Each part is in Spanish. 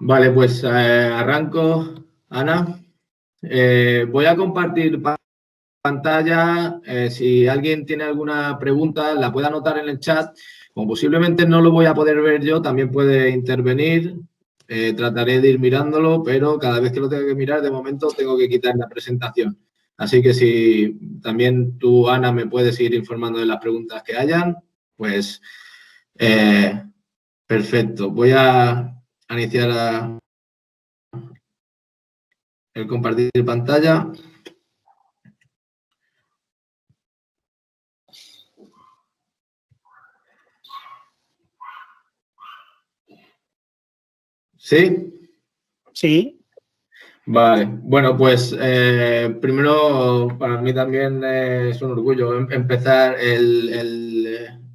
Vale, pues arranco, Ana. Voy a compartir pantalla. Si alguien tiene alguna pregunta, la puede anotar en el chat. Como posiblemente no lo voy a poder ver yo, también puede intervenir. Trataré de ir mirándolo, pero cada vez que lo tenga que mirar, de momento tengo que quitar la presentación. Así que si también tú, Ana, me puedes ir informando de las preguntas que hayan, pues perfecto. Voy a iniciar el compartir pantalla. ¿Sí? Sí. Vale. Bueno, pues primero para mí también es un orgullo empezar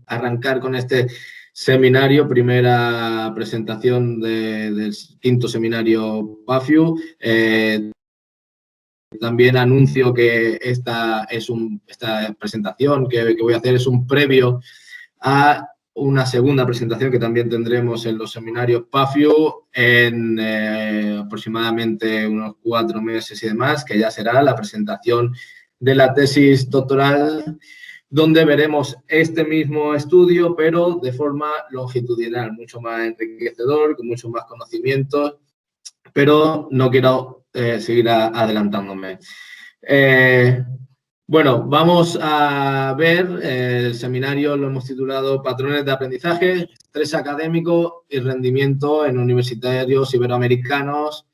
arrancar con este seminario, primera presentación del quinto seminario PAFIU. También anuncio que esta presentación que voy a hacer es un previo a una segunda presentación que también tendremos en los seminarios PAFIU en aproximadamente unos 4 meses y demás, que ya será la presentación de la tesis doctoral, donde veremos este mismo estudio, pero de forma longitudinal, mucho más enriquecedor, con muchos más conocimientos, pero no quiero seguir adelantándome. Bueno, vamos a ver el seminario, lo hemos titulado Patrones de aprendizaje, estrés académico y rendimiento en universitarios iberoamericanos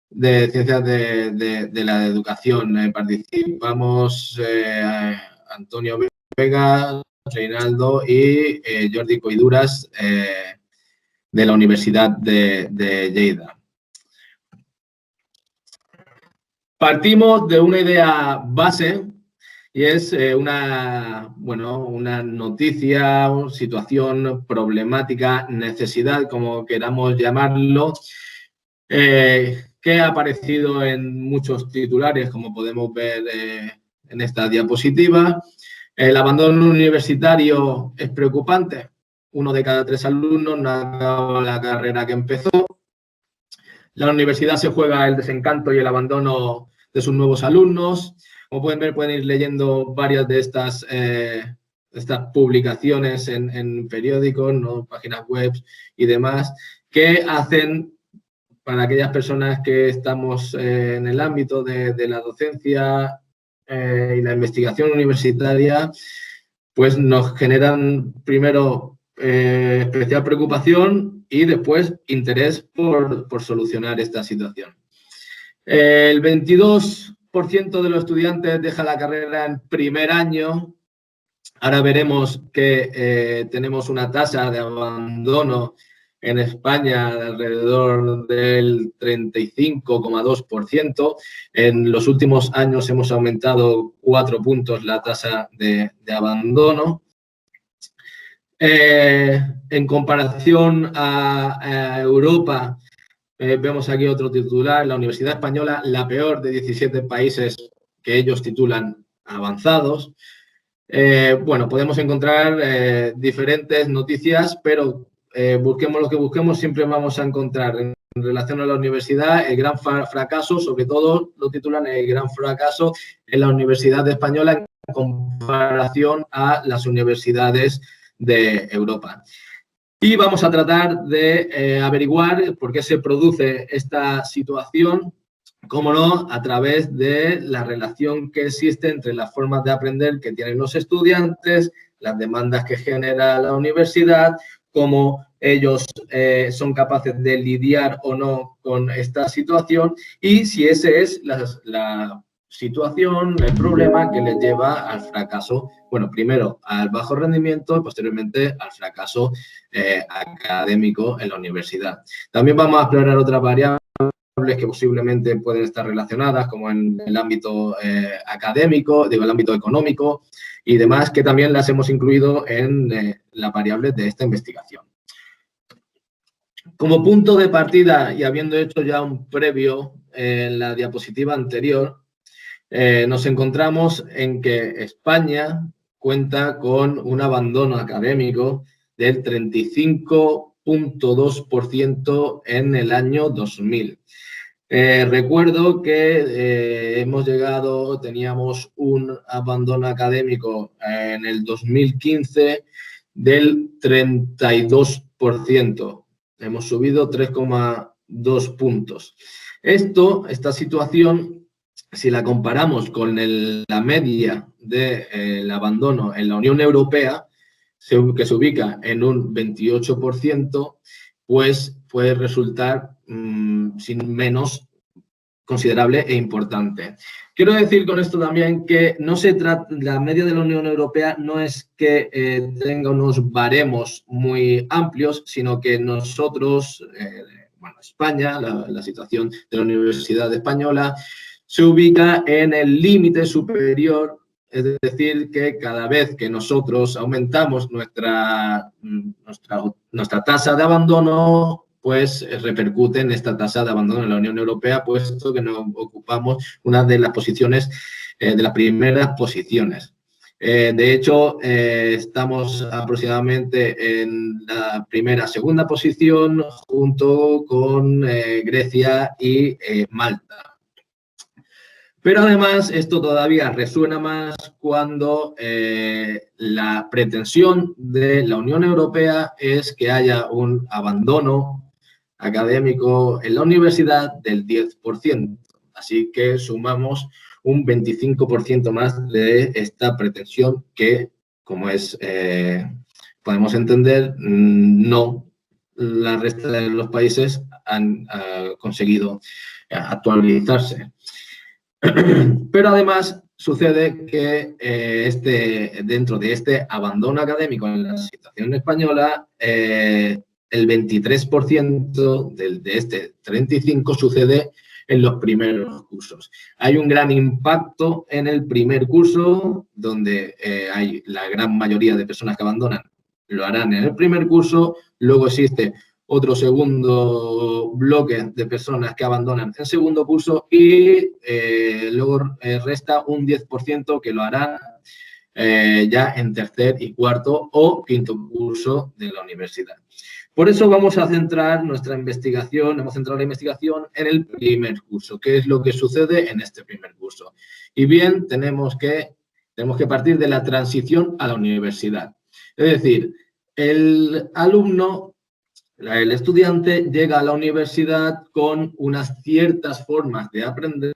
de ciencias de la educación. Participamos Antonio Vega, Reinaldo y Jordi Coiduras de la Universidad de Lleida. Partimos de una idea base y es una noticia, situación problemática, necesidad, como queramos llamarlo, que ha aparecido en muchos titulares, como podemos ver en esta diapositiva. El abandono universitario es preocupante. 1 de cada 3 alumnos no acaba la carrera que empezó. La universidad se juega el desencanto y el abandono de sus nuevos alumnos. Como pueden ver, pueden ir leyendo varias de estas publicaciones en periódicos, ¿no? Páginas web y demás, que hacen para aquellas personas que estamos en el ámbito de la docencia y la investigación universitaria, pues nos generan primero especial preocupación y después interés por solucionar esta situación. El 22% de los estudiantes deja la carrera en primer año. Ahora veremos que tenemos una tasa de abandono en España de alrededor del 35,2%. En los últimos años hemos aumentado 4 puntos la tasa de abandono. En comparación a Europa, vemos aquí otro titular, la Universidad Española, la peor de 17 países que ellos titulan avanzados. Bueno, podemos encontrar diferentes noticias, pero busquemos lo que busquemos, siempre vamos a encontrar en relación a la universidad el gran fracaso, sobre todo lo titulan el gran fracaso en la Universidad Española en comparación a las universidades de Europa. Y vamos a tratar de averiguar por qué se produce esta situación, cómo no, a través de la relación que existe entre las formas de aprender que tienen los estudiantes, las demandas que genera la universidad, cómo ellos son capaces de lidiar o no con esta situación y si ese es la situación, el problema que les lleva al fracaso, bueno, primero al bajo rendimiento y posteriormente al fracaso académico en la universidad. También vamos a explorar otras variables que posiblemente pueden estar relacionadas, como en el ámbito académico, digo, el ámbito económico y demás, que también las hemos incluido en las variables de esta investigación. Como punto de partida, y habiendo hecho ya un previo en la diapositiva anterior, nos encontramos en que España cuenta con un abandono académico del 35% 3,2% en el año 2000. Recuerdo que teníamos un abandono académico en el 2015 del 32%. Hemos subido 3,2 puntos. Esta situación, si la comparamos con la media del abandono en la Unión Europea, que se ubica en un 28%, pues puede resultar sin menos considerable e importante. Quiero decir con esto también que no se trata, la media de la Unión Europea no es que tenga unos baremos muy amplios, sino que nosotros, España, la situación de la Universidad Española, se ubica en el límite superior. Es decir, que cada vez que nosotros aumentamos nuestra tasa de abandono, pues repercute en esta tasa de abandono en la Unión Europea, puesto que nos ocupamos una de las posiciones, de las primeras posiciones. De hecho, estamos aproximadamente en la segunda posición, junto con Grecia y Malta. Pero además esto todavía resuena más cuando la pretensión de la Unión Europea es que haya un abandono académico en la universidad del 10%. Así que sumamos un 25% más de esta pretensión que, como podemos entender, no la resta de los países han conseguido actualizarse. Pero además sucede que dentro de este abandono académico en la situación española, el 23% de este 35% sucede en los primeros cursos. Hay un gran impacto en el primer curso, donde hay la gran mayoría de personas que abandonan lo harán en el primer curso. Luego existe otro segundo bloque de personas que abandonan el segundo curso y luego resta un 10% que lo harán ya en tercer y cuarto o quinto curso de la universidad. Por eso vamos a centrar nuestra investigación, hemos centrado la investigación en el primer curso, qué es lo que sucede en este primer curso. Y bien, tenemos que partir de la transición a la universidad. Es decir, el alumno, el estudiante, llega a la universidad con unas ciertas formas de aprender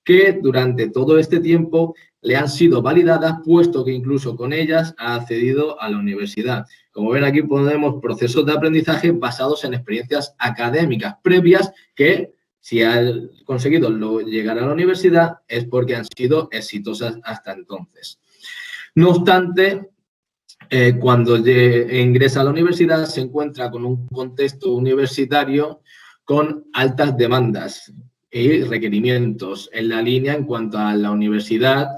que durante todo este tiempo le han sido validadas, puesto que incluso con ellas ha accedido a la universidad. Como ven, aquí ponemos procesos de aprendizaje basados en experiencias académicas previas que, si ha conseguido llegar a la universidad, es porque han sido exitosas hasta entonces. No obstante, cuando ingresa a la universidad se encuentra con un contexto universitario con altas demandas y requerimientos en la línea en cuanto a la universidad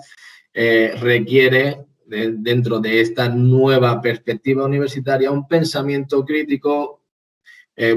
requiere, dentro de esta nueva perspectiva universitaria, un pensamiento crítico,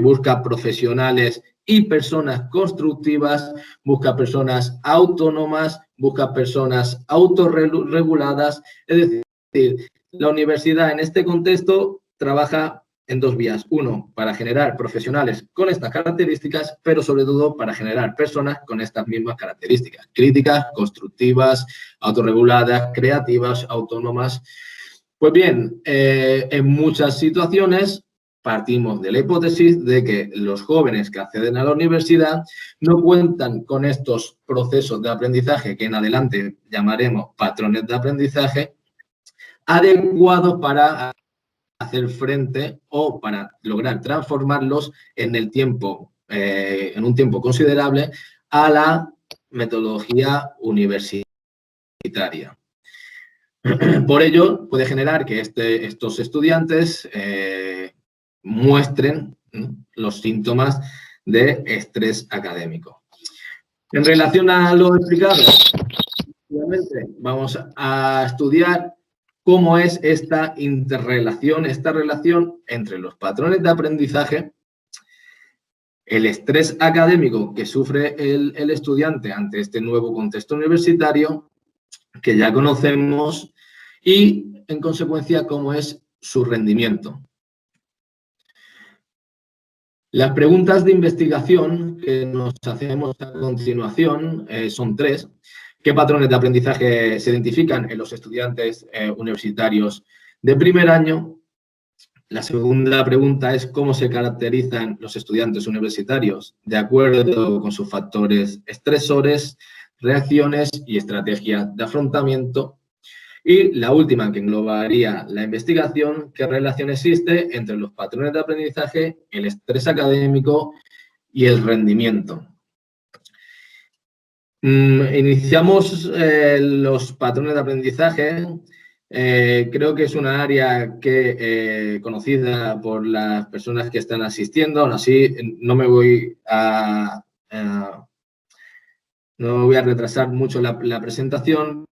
busca profesionales y personas constructivas, busca personas autónomas, busca personas autorreguladas. Es decir, la universidad en este contexto trabaja en dos vías. Uno, para generar profesionales con estas características, pero sobre todo para generar personas con estas mismas características: críticas, constructivas, autorreguladas, creativas, autónomas. Pues bien, en muchas situaciones partimos de la hipótesis de que los jóvenes que acceden a la universidad no cuentan con estos procesos de aprendizaje que en adelante llamaremos patrones de aprendizaje adecuados para hacer frente o para lograr transformarlos en un tiempo considerable a la metodología universitaria. Por ello, puede generar que estos estudiantes muestren los síntomas de estrés académico. En relación a lo explicado, obviamente vamos a estudiar cómo es esta interrelación, esta relación entre los patrones de aprendizaje, el estrés académico que sufre el estudiante ante este nuevo contexto universitario, que ya conocemos, y, en consecuencia, cómo es su rendimiento. Las preguntas de investigación que nos hacemos a continuación son 3. ¿Qué patrones de aprendizaje se identifican en los estudiantes universitarios de primer año? La segunda pregunta es cómo se caracterizan los estudiantes universitarios de acuerdo con sus factores estresores, reacciones y estrategias de afrontamiento. Y la última, que englobaría la investigación, ¿qué relación existe entre los patrones de aprendizaje, el estrés académico y el rendimiento? Iniciamos los patrones de aprendizaje. Creo que es una área conocida por las personas que están asistiendo. Aún así, no me voy a retrasar mucho la presentación,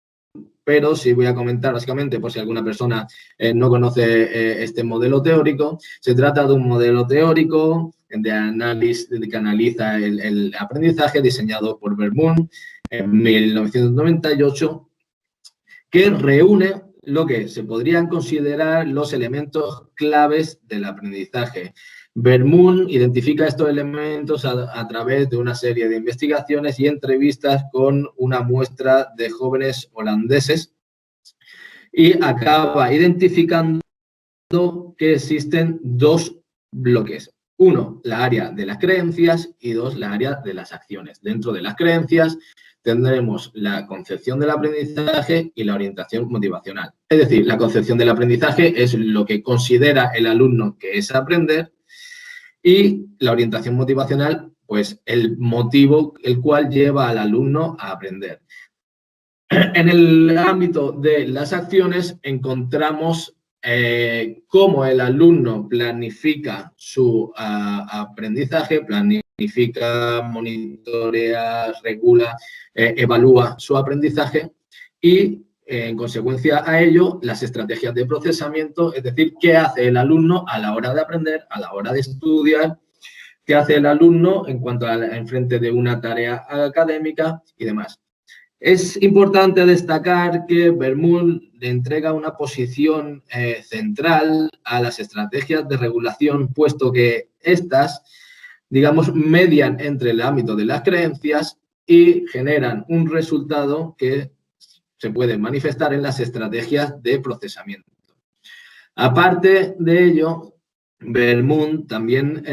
pero sí voy a comentar básicamente, por si alguna persona no conoce este modelo teórico. Se trata de un modelo teórico de análisis que analiza el aprendizaje diseñado por Vermoen en 1998, que reúne lo que se podrían considerar los elementos claves del aprendizaje. Vermoen identifica estos elementos a través de una serie de investigaciones y entrevistas con una muestra de jóvenes holandeses y acaba identificando que existen 2 bloques. 1, la área de las creencias y 2, la área de las acciones. Dentro de las creencias tendremos la concepción del aprendizaje y la orientación motivacional. Es decir, la concepción del aprendizaje es lo que considera el alumno que es aprender, y la orientación motivacional, pues el motivo el cual lleva al alumno a aprender. En el ámbito de las acciones encontramos cómo el alumno planifica su aprendizaje, planifica, monitorea, regula, evalúa su aprendizaje y, en consecuencia a ello, las estrategias de procesamiento, es decir, qué hace el alumno a la hora de aprender, a la hora de estudiar, qué hace el alumno en cuanto a enfrente de una tarea académica y demás. Es importante destacar que Vermoen le entrega una posición central a las estrategias de regulación, puesto que estas, digamos, median entre el ámbito de las creencias y generan un resultado que se puede manifestar en las estrategias de procesamiento. Aparte de ello, Vermoen también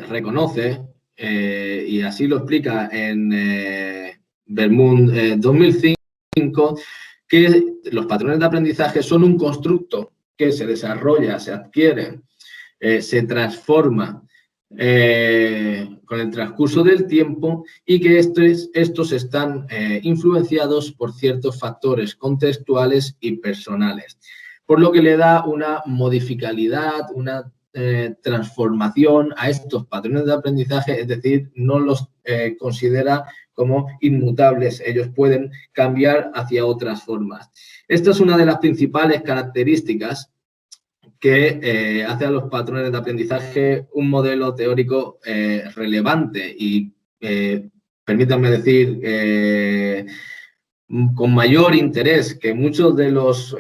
reconoce, y así lo explica en Vermoen 2005, que los patrones de aprendizaje son un constructo que se desarrolla, se adquiere, se transforma con el transcurso del tiempo y que estos están influenciados por ciertos factores contextuales y personales, por lo que le da una modificabilidad, una transformación a estos patrones de aprendizaje, es decir, no los considera como inmutables, ellos pueden cambiar hacia otras formas. Esta es una de las principales características que hace a los patrones de aprendizaje un modelo teórico relevante y, permítanme decir, con mayor interés que muchos de los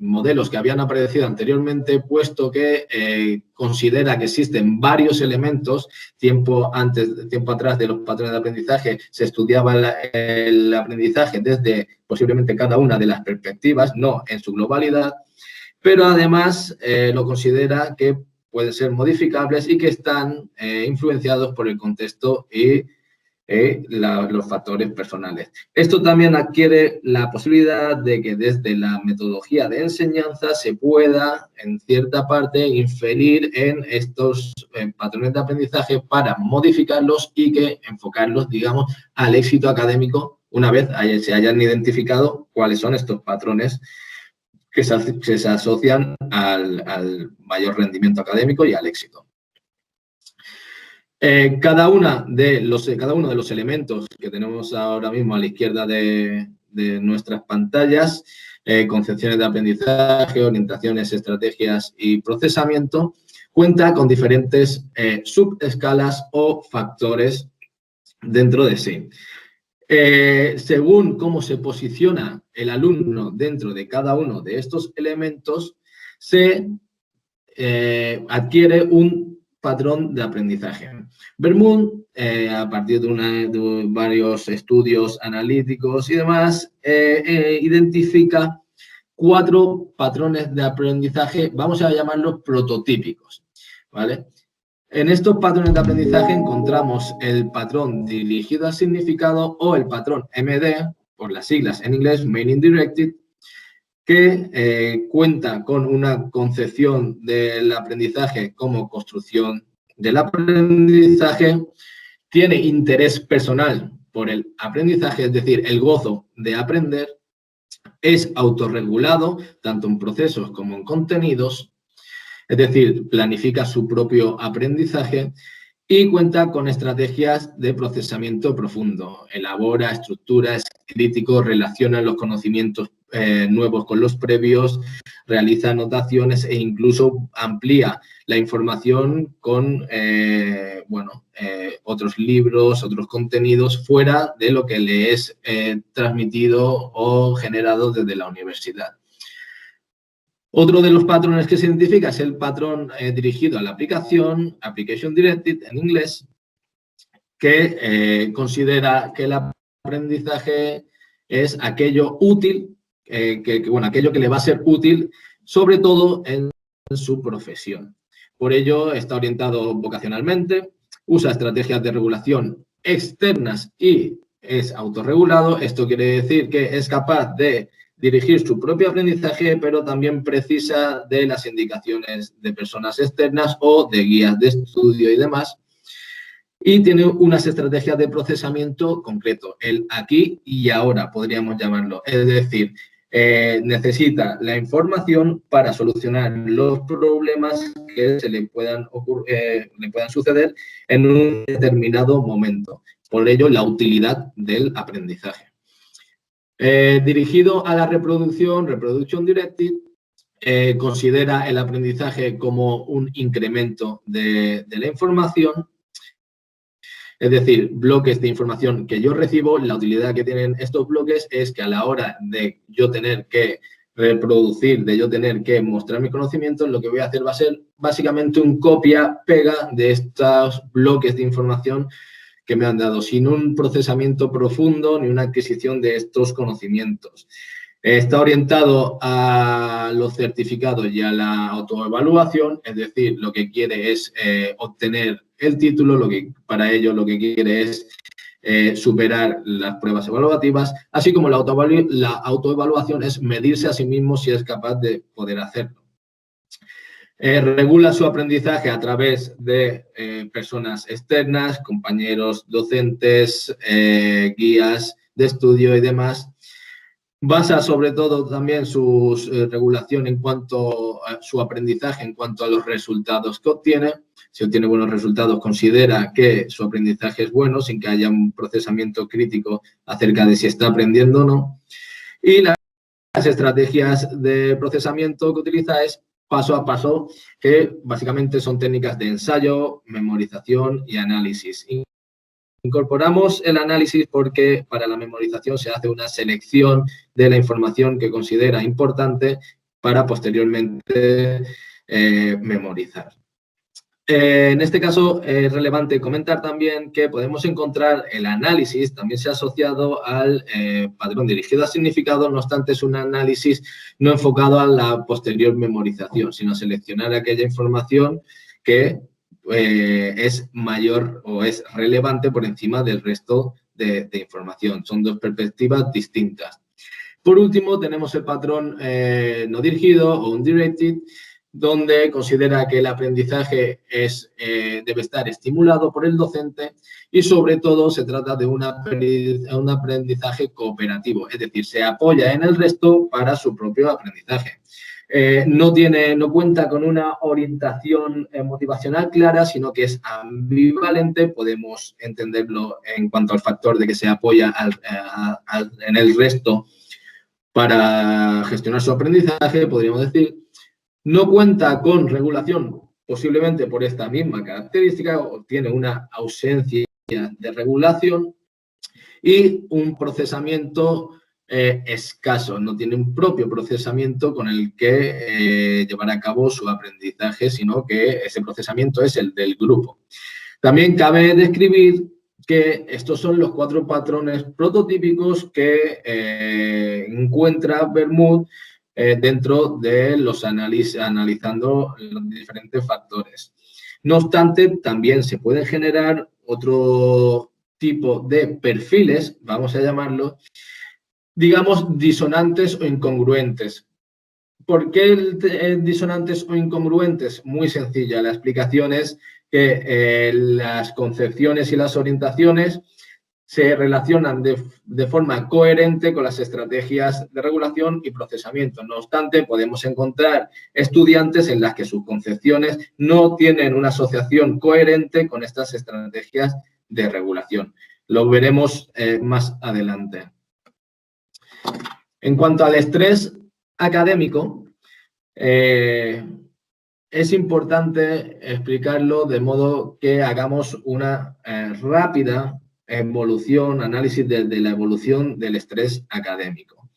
modelos que habían aparecido anteriormente, puesto que considera que existen varios elementos. Tiempo atrás de los patrones de aprendizaje se estudiaba el aprendizaje desde posiblemente cada una de las perspectivas, no en su globalidad, pero además lo considera que pueden ser modificables y que están influenciados por el contexto y los factores personales. Esto también adquiere la posibilidad de que desde la metodología de enseñanza se pueda, en cierta parte, inferir en estos patrones de aprendizaje para modificarlos y que enfocarlos, digamos, al éxito académico una vez se hayan identificado cuáles son estos patrones que se asocian al mayor rendimiento académico y al éxito. Cada uno de los elementos que tenemos ahora mismo a la izquierda de nuestras pantallas, concepciones de aprendizaje, orientaciones, estrategias y procesamiento, cuenta con diferentes subescalas o factores dentro de sí. Según cómo se posiciona el alumno dentro de cada uno de estos elementos, se adquiere un patrón de aprendizaje. Bermud, a partir de varios estudios analíticos y demás, identifica 4 patrones de aprendizaje, vamos a llamarlos prototípicos, ¿vale? En estos patrones de aprendizaje encontramos el patrón dirigido al significado o el patrón MD, por las siglas en inglés, Meaning Directed, que cuenta con una concepción del aprendizaje como construcción del aprendizaje, tiene interés personal por el aprendizaje, es decir, el gozo de aprender, es autorregulado tanto en procesos como en contenidos, es decir, planifica su propio aprendizaje y cuenta con estrategias de procesamiento profundo. Elabora, estructura, es crítico, relaciona los conocimientos nuevos con los previos, realiza anotaciones e incluso amplía la información con otros libros, otros contenidos fuera de lo que le es transmitido o generado desde la universidad. Otro de los patrones que se identifica es el patrón dirigido a la aplicación, Application Directed en inglés, que considera que el aprendizaje es aquello útil, aquello que le va a ser útil, sobre todo en su profesión. Por ello, está orientado vocacionalmente, usa estrategias de regulación externas y es autorregulado. Esto quiere decir que es capaz de dirigir su propio aprendizaje, pero también precisa de las indicaciones de personas externas o de guías de estudio y demás. Y tiene unas estrategias de procesamiento concreto, el aquí y ahora, podríamos llamarlo. Es decir, necesita la información para solucionar los problemas que se le puedan suceder en un determinado momento. Por ello, la utilidad del aprendizaje. Dirigido a la reproducción, Reproduction Directed, considera el aprendizaje como un incremento de la información, es decir, bloques de información que yo recibo. La utilidad que tienen estos bloques es que a la hora de yo tener que reproducir, de yo tener que mostrar mis conocimientos, lo que voy a hacer va a ser básicamente un copia-pega de estos bloques de información que me han dado, sin un procesamiento profundo ni una adquisición de estos conocimientos. Está orientado a los certificados y a la autoevaluación, es decir, lo que quiere es obtener el título, para ello lo que quiere es superar las pruebas evaluativas, así como la autoevaluación es medirse a sí mismo si es capaz de poder hacerlo. Regula su aprendizaje a través de personas externas, compañeros docentes, guías de estudio y demás. Basa sobre todo también su regulación en cuanto a su aprendizaje, en cuanto a los resultados que obtiene. Si obtiene buenos resultados, considera que su aprendizaje es bueno, sin que haya un procesamiento crítico acerca de si está aprendiendo o no. Y las estrategias de procesamiento que utiliza es paso a paso, que básicamente son técnicas de ensayo, memorización y análisis. Incorporamos el análisis porque para la memorización se hace una selección de la información que considera importante para posteriormente memorizar. En este caso es relevante comentar también que podemos encontrar el análisis, también se ha asociado al patrón dirigido al significado, no obstante es un análisis no enfocado a la posterior memorización, sino seleccionar aquella información que es mayor o es relevante por encima del resto de información. Son dos perspectivas distintas. Por último, tenemos el patrón no dirigido o undirected, donde considera que el aprendizaje debe estar estimulado por el docente y, sobre todo, se trata de un aprendizaje cooperativo, es decir, se apoya en el resto para su propio aprendizaje. No cuenta con una orientación motivacional clara, sino que es ambivalente. Podemos entenderlo en cuanto al factor de que se apoya en el resto para gestionar su aprendizaje, podríamos decir. No cuenta con regulación, posiblemente por esta misma característica, o tiene una ausencia de regulación y un procesamiento escaso, no tiene un propio procesamiento con el que llevar a cabo su aprendizaje, sino que ese procesamiento es el del grupo. También cabe describir que estos son los 4 patrones prototípicos que encuentra Bermud dentro de los analizando los diferentes factores. No obstante, también se pueden generar otro tipo de perfiles, vamos a llamarlo, digamos, disonantes o incongruentes. ¿Por qué disonantes o incongruentes? Muy sencilla. La explicación es que las concepciones y las orientaciones se relacionan de forma coherente con las estrategias de regulación y procesamiento. No obstante, podemos encontrar estudiantes en las que sus concepciones no tienen una asociación coherente con estas estrategias de regulación. Lo veremos más adelante. En cuanto al estrés académico, es importante explicarlo de modo que hagamos una rápida análisis de la evolución del estrés académico.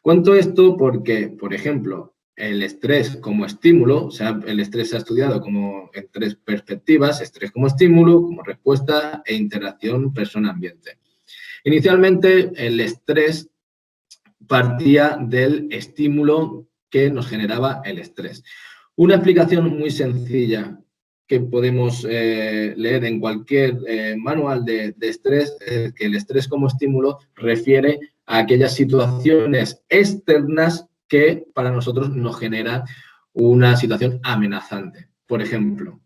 Cuento esto porque, por ejemplo, el estrés como estímulo, o sea, el estrés se ha estudiado como en 3 perspectivas: estrés como estímulo, como respuesta e interacción persona-ambiente. Inicialmente, el estrés partía del estímulo que nos generaba el estrés. Una explicación muy sencilla que podemos leer en cualquier manual de estrés es que el estrés como estímulo refiere a aquellas situaciones externas que para nosotros nos generan una situación amenazante. Por ejemplo,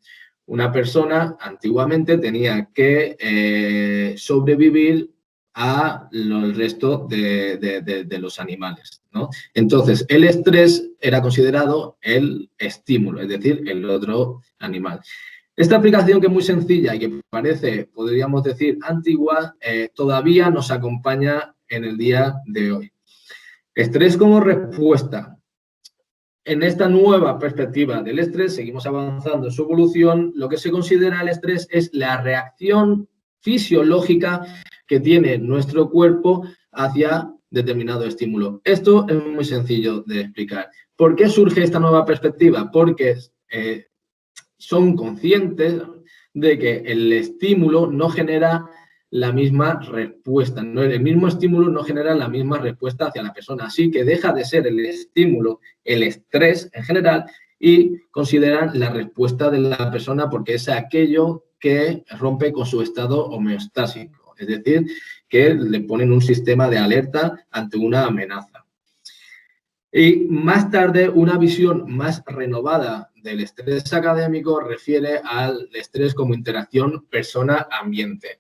una persona antiguamente tenía que sobrevivir al resto de los animales, ¿no? Entonces, el estrés era considerado el estímulo, es decir, el otro animal. Esta aplicación, que es muy sencilla y que parece, podríamos decir, antigua, todavía nos acompaña en el día de hoy. Estrés como respuesta. En esta nueva perspectiva del estrés, seguimos avanzando en su evolución. Lo que se considera el estrés es la reacción fisiológica que tiene nuestro cuerpo hacia determinado estímulo. Esto es muy sencillo de explicar. ¿Por qué surge esta nueva perspectiva? Porque son conscientes de que el estímulo no genera la misma respuesta. ¿No? El mismo estímulo no genera la misma respuesta hacia la persona. Así que deja de ser el estímulo, el estrés en general, y consideran la respuesta de la persona porque es aquello que rompe con su estado homeostásico. Es decir, que le ponen un sistema de alerta ante una amenaza. Y más tarde, una visión más renovada del estrés académico refiere al estrés como interacción persona-ambiente.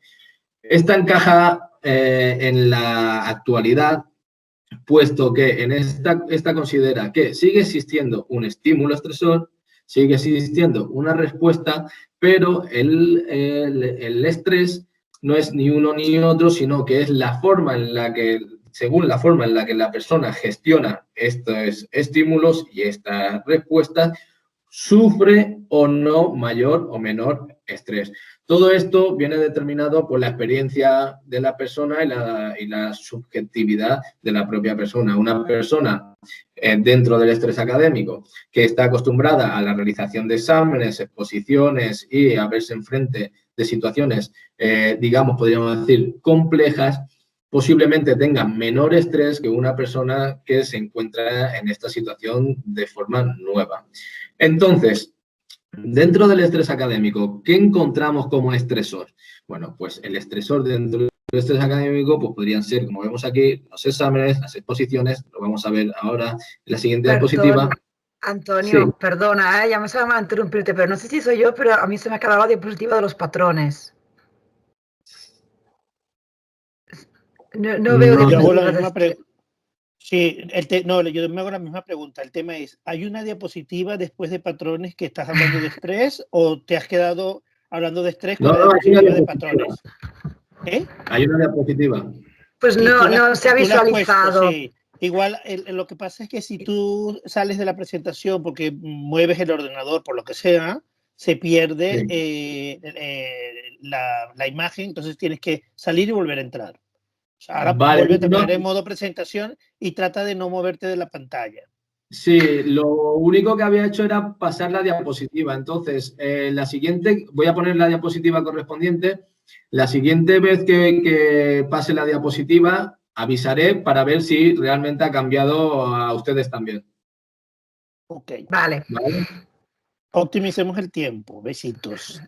Esta encaja en la actualidad, puesto que en esta considera que sigue existiendo un estímulo estresor, sigue existiendo una respuesta, pero el estrés no es ni uno ni otro, sino que es la forma en la que, según la forma en la que la persona gestiona estos estímulos y estas respuestas, sufre o no mayor o menor estrés. Todo esto viene determinado por la experiencia de la persona y la subjetividad de la propia persona. Una persona dentro del estrés académico que está acostumbrada a la realización de exámenes, exposiciones y a verse enfrente de situaciones, digamos, podríamos decir, complejas, posiblemente tenga menor estrés que una persona que se encuentra en esta situación de forma nueva. Entonces, dentro del estrés académico, ¿qué encontramos como estresor? Bueno, pues el estresor dentro del estrés académico pues podrían ser, como vemos aquí, los exámenes, las exposiciones, lo vamos a ver ahora en la siguiente diapositiva. Antonio, Sí. perdona, ya me se va a interrumpirte, pero no sé si soy yo, pero a mí se me ha quedado la diapositiva de los patrones. No veo diapositivas de... Sí, no, yo me hago la misma pregunta. El tema es, ¿hay una diapositiva después de patrones que estás hablando de estrés o te has quedado hablando de estrés con la diapositiva de patrones? Hay una diapositiva. Pues no se ha visualizado. Puesto, sí. Igual, lo que pasa es que si tú sales de la presentación porque mueves el ordenador, por lo que sea, se pierde la imagen, entonces tienes que salir y volver a entrar. sea, ahora vuelve a poner en modo presentación y trata de no moverte de la pantalla. Sí, lo único que había hecho era pasar la diapositiva. Entonces, la siguiente, voy a poner la diapositiva correspondiente. La siguiente vez que pase la diapositiva, avisaré para ver si realmente ha cambiado a ustedes también. Ok. Vale. Optimicemos el tiempo. Besitos.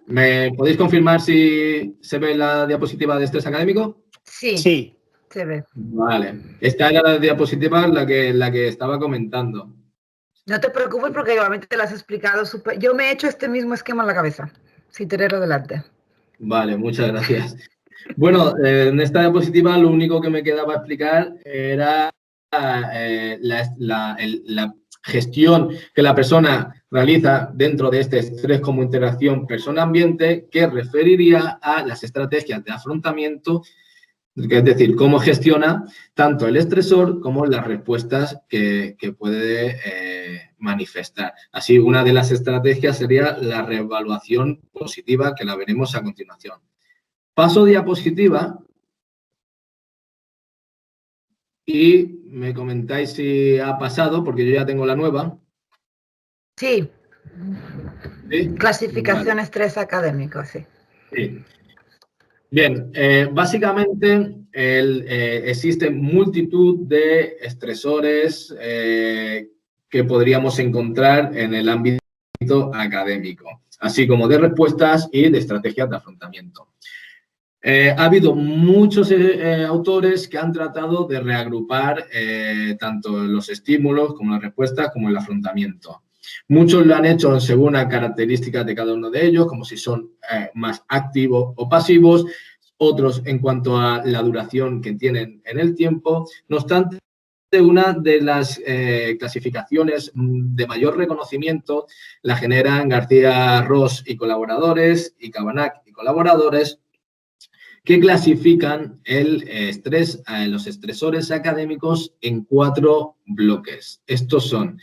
¿Me podéis confirmar si se ve la diapositiva de estrés académico? Sí. Sí. Se ve. Vale. Esta era la diapositiva la que estaba comentando. No te preocupes porque igualmente te lo has explicado súper. Yo me he hecho este mismo esquema en la cabeza, sin tenerlo delante. Vale, muchas gracias. Bueno, en esta diapositiva lo único que me quedaba explicar era la gestión que la persona realiza dentro de este estrés como interacción persona-ambiente, que referiría a las estrategias de afrontamiento, es decir, cómo gestiona tanto el estresor como las respuestas que puede manifestar. Así, una de las estrategias sería la reevaluación positiva, que la veremos a continuación. Paso diapositiva y me comentáis si ha pasado, porque yo ya tengo la nueva. Sí. ¿Sí? Clasificación Vale. estrés académico, sí. Sí. Bien, básicamente existe multitud de estresores que podríamos encontrar en el ámbito académico, así como de respuestas y de estrategias de afrontamiento. Ha habido muchos autores que han tratado de reagrupar tanto los estímulos como las respuestas como el afrontamiento. Muchos lo han hecho según las características de cada uno de ellos, como si son más activos o pasivos, otros en cuanto a la duración que tienen en el tiempo. No obstante, una de las clasificaciones de mayor reconocimiento la generan García Ross y colaboradores y Cabanach y colaboradores, que clasifican el estrés, los estresores académicos en 4 bloques. Estos son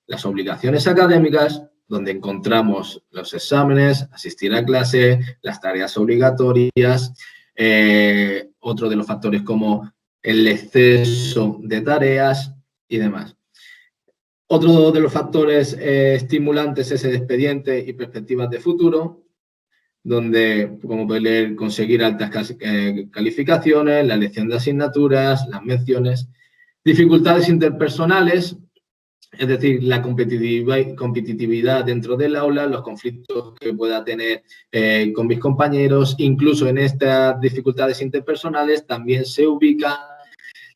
las obligaciones académicas, donde encontramos los exámenes, asistir a clase, las tareas obligatorias, otro de los factores como el exceso de tareas y demás. Otro de los factores estimulantes es el expediente y perspectivas de futuro, donde, como podéis leer, conseguir altas calificaciones, la elección de asignaturas, las menciones, dificultades interpersonales, es decir, la competitividad dentro del aula, los conflictos que pueda tener con mis compañeros. Incluso en estas dificultades interpersonales también se ubican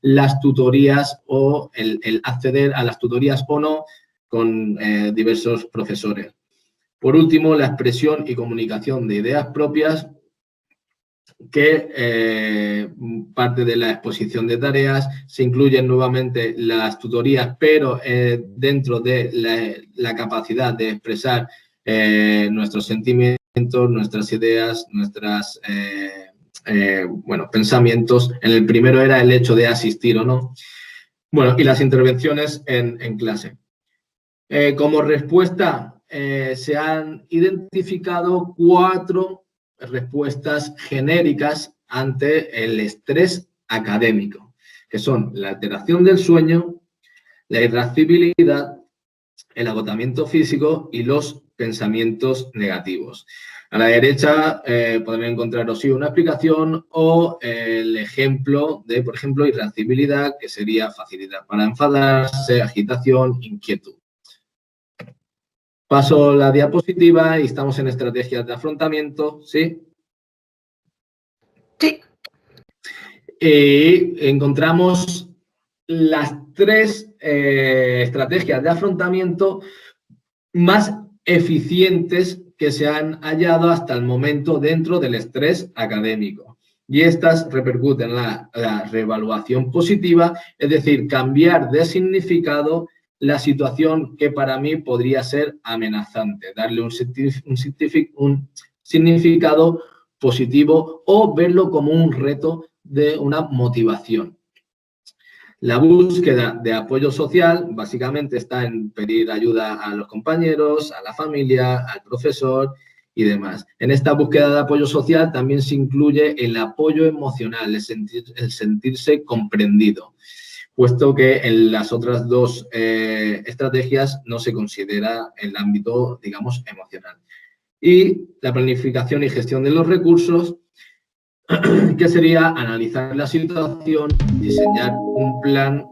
las tutorías o el acceder a las tutorías o no con diversos profesores. Por último, la expresión y comunicación de ideas propias, que parte de la exposición de tareas. Se incluyen nuevamente las tutorías, pero dentro de la capacidad de expresar nuestros sentimientos, nuestras ideas, nuestros pensamientos. En el primero era el hecho de asistir o no. Bueno, y las intervenciones en clase. Como respuesta, se han identificado 4 respuestas genéricas ante el estrés académico, que son la alteración del sueño, la irascibilidad, el agotamiento físico y los pensamientos negativos. A la derecha podrán encontraros sí una explicación o el ejemplo de, por ejemplo, irascibilidad, que sería facilidad para enfadarse, agitación, inquietud. Paso la diapositiva y estamos en estrategias de afrontamiento, ¿sí? Sí. Y encontramos las 3 estrategias de afrontamiento más eficientes que se han hallado hasta el momento dentro del estrés académico. Y estas repercuten en la reevaluación positiva, es decir, cambiar de significado la situación que para mí podría ser amenazante, darle un significado positivo o verlo como un reto de una motivación. La búsqueda de apoyo social básicamente está en pedir ayuda a los compañeros, a la familia, al profesor y demás. En esta búsqueda de apoyo social también se incluye el apoyo emocional, el sentirse comprendido, puesto que en las otras dos estrategias no se considera el ámbito, digamos, emocional. Y la planificación y gestión de los recursos, que sería analizar la situación, diseñar un plan,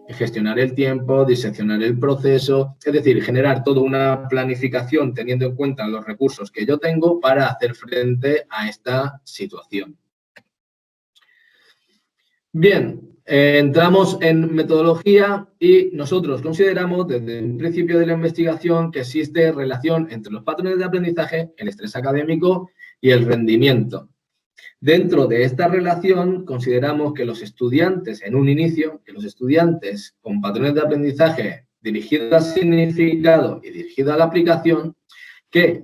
gestionar el tiempo, diseccionar el proceso, es decir, generar toda una planificación teniendo en cuenta los recursos que yo tengo para hacer frente a esta situación. Bien, entramos en metodología y nosotros consideramos desde un principio de la investigación que existe relación entre los patrones de aprendizaje, el estrés académico y el rendimiento. Dentro de esta relación, consideramos que los estudiantes, en un inicio, que los estudiantes con patrones de aprendizaje dirigidos al significado y dirigidos a la aplicación, que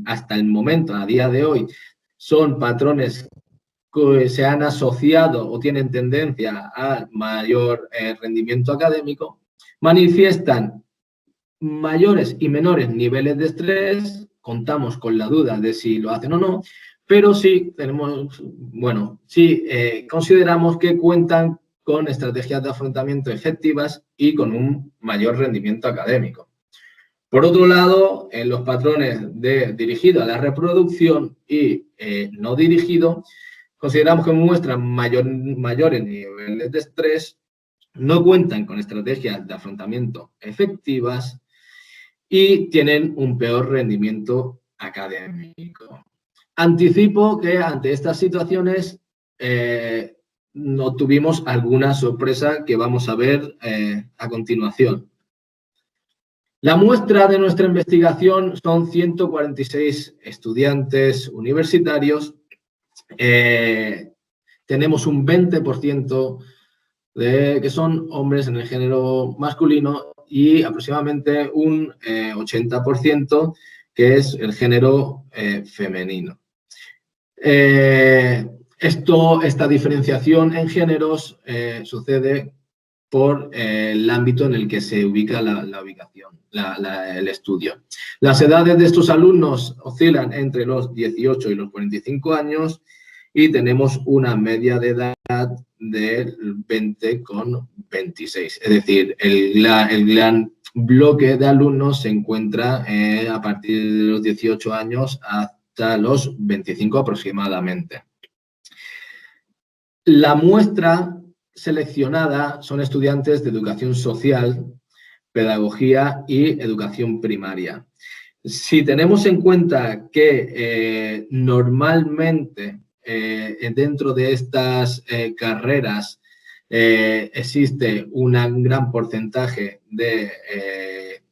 hasta el momento, a día de hoy, son patrones que se han asociado o tienen tendencia a mayor rendimiento académico, manifiestan mayores y menores niveles de estrés, contamos con la duda de si lo hacen o no, pero sí consideramos que cuentan con estrategias de afrontamiento efectivas y con un mayor rendimiento académico. Por otro lado, en los patrones dirigido a la reproducción y no dirigido, consideramos que muestran mayores niveles de estrés, no cuentan con estrategias de afrontamiento efectivas y tienen un peor rendimiento académico. Anticipo que ante estas situaciones no tuvimos alguna sorpresa que vamos a ver a continuación. La muestra de nuestra investigación son 146 estudiantes universitarios. Tenemos un 20% que son hombres en el género masculino y aproximadamente un 80% que es el género femenino. Esta diferenciación en géneros sucede por el ámbito en el que se ubica la ubicación, el estudio. Las edades de estos alumnos oscilan entre los 18 y los 45 años y tenemos una media de edad del 20,26. Es decir, el gran bloque de alumnos se encuentra a partir de los 18 años hasta los 25 aproximadamente. La muestra seleccionada son estudiantes de educación social, pedagogía y educación primaria. Si tenemos en cuenta que normalmente dentro de estas carreras existe un gran porcentaje de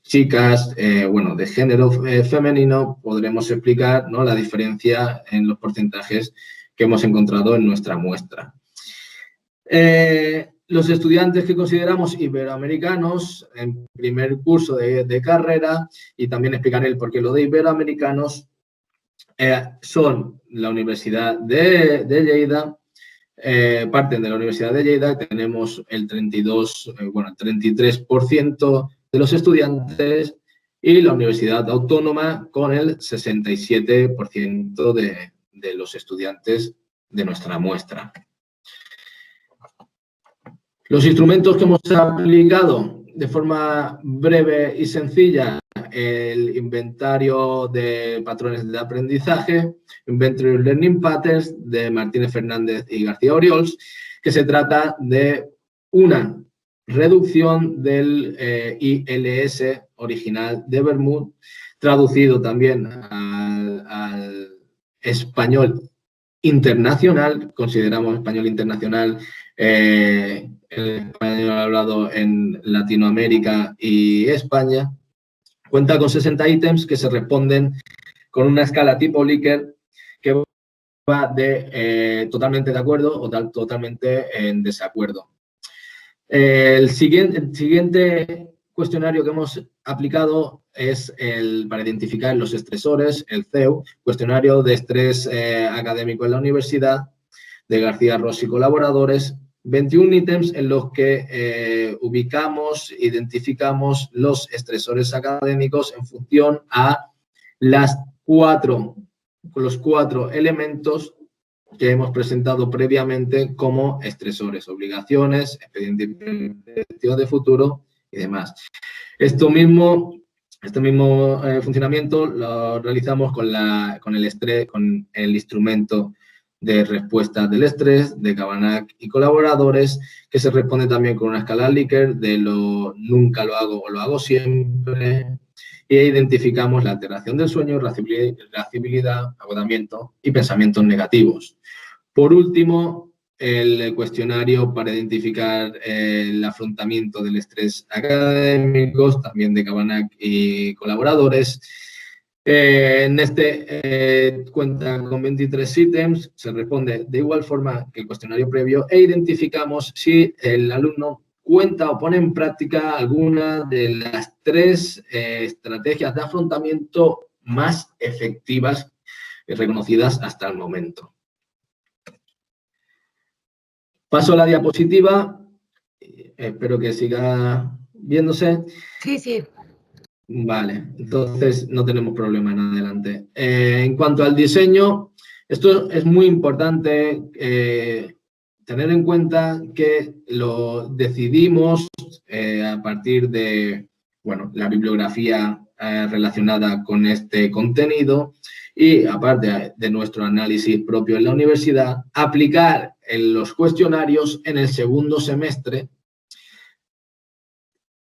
chicas, de género femenino, podremos explicar, ¿no?, la diferencia en los porcentajes que hemos encontrado en nuestra muestra. Los estudiantes que consideramos iberoamericanos en primer curso de carrera, y también explicaré el porqué lo de iberoamericanos, son la Universidad de Lleida, parten de la Universidad de Lleida, tenemos el 33% de los estudiantes, y la Universidad Autónoma con el 67% de los estudiantes de nuestra muestra. Los instrumentos que hemos aplicado de forma breve y sencilla: el inventario de patrones de aprendizaje, Inventory of Learning Patterns, de Martínez Fernández y García Oriols, que se trata de una reducción del ILS original de Bermud, traducido también al español internacional. Consideramos español internacional el español hablado en Latinoamérica y España. Cuenta con 60 ítems que se responden con una escala tipo Likert que va de totalmente de acuerdo o totalmente en desacuerdo. El siguiente cuestionario que hemos aplicado es para identificar los estresores, el CEU, cuestionario de estrés académico en la universidad, de García Ros y colaboradores, 21 ítems en los que ubicamos, identificamos los estresores académicos en función a los 4 elementos que hemos presentado previamente como estresores, obligaciones, expectativas de futuro y demás. Este mismo funcionamiento lo realizamos con el estrés, con el instrumento de respuesta del estrés de Cabanach y colaboradores, que se responde también con una escala Likert de lo nunca lo hago o lo hago siempre, y identificamos la alteración del sueño, irascibilidad, agotamiento y pensamientos negativos. Por último, el cuestionario para identificar el afrontamiento del estrés académico, también de Cabanach y colaboradores. En este cuenta con 23 ítems, se responde de igual forma que el cuestionario previo e identificamos si el alumno cuenta o pone en práctica alguna de las 3 estrategias de afrontamiento más efectivas reconocidas hasta el momento. Paso a la diapositiva, espero que siga viéndose. Sí, sí. Vale, entonces no tenemos problema en adelante. En cuanto al diseño, esto es muy importante tener en cuenta que lo decidimos a partir de, bueno, la bibliografía relacionada con este contenido y, aparte de nuestro análisis propio en la universidad, aplicar los cuestionarios en el segundo semestre,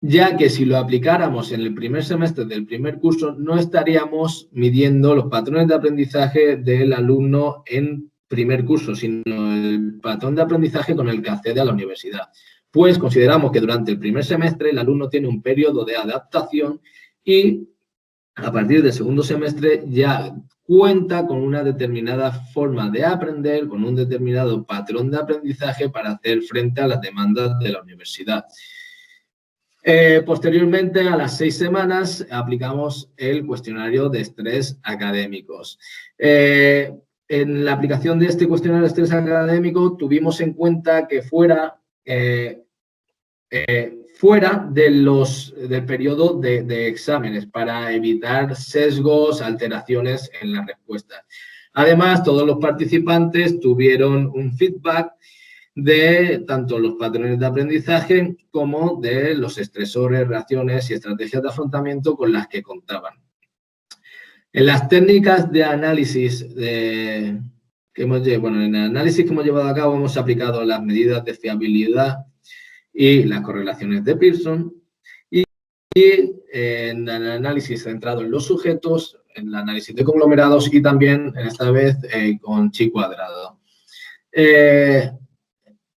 ya que si lo aplicáramos en el primer semestre del primer curso, no estaríamos midiendo los patrones de aprendizaje del alumno en primer curso, sino el patrón de aprendizaje con el que accede a la universidad. Pues consideramos que durante el primer semestre el alumno tiene un periodo de adaptación y a partir del segundo semestre ya cuenta con una determinada forma de aprender, con un determinado patrón de aprendizaje para hacer frente a las demandas de la universidad. Posteriormente, a las 6 semanas, aplicamos el cuestionario de estrés académicos. En la aplicación de este cuestionario de estrés académico tuvimos en cuenta que fuera del periodo de exámenes para evitar sesgos, alteraciones en la respuesta. Además, todos los participantes tuvieron un feedback de tanto los patrones de aprendizaje como de los estresores, reacciones y estrategias de afrontamiento con las que contaban. En las técnicas de análisis en el análisis que hemos llevado a cabo hemos aplicado las medidas de fiabilidad y las correlaciones de Pearson y en el análisis centrado en los sujetos, en el análisis de conglomerados y también, esta vez, con chi cuadrado.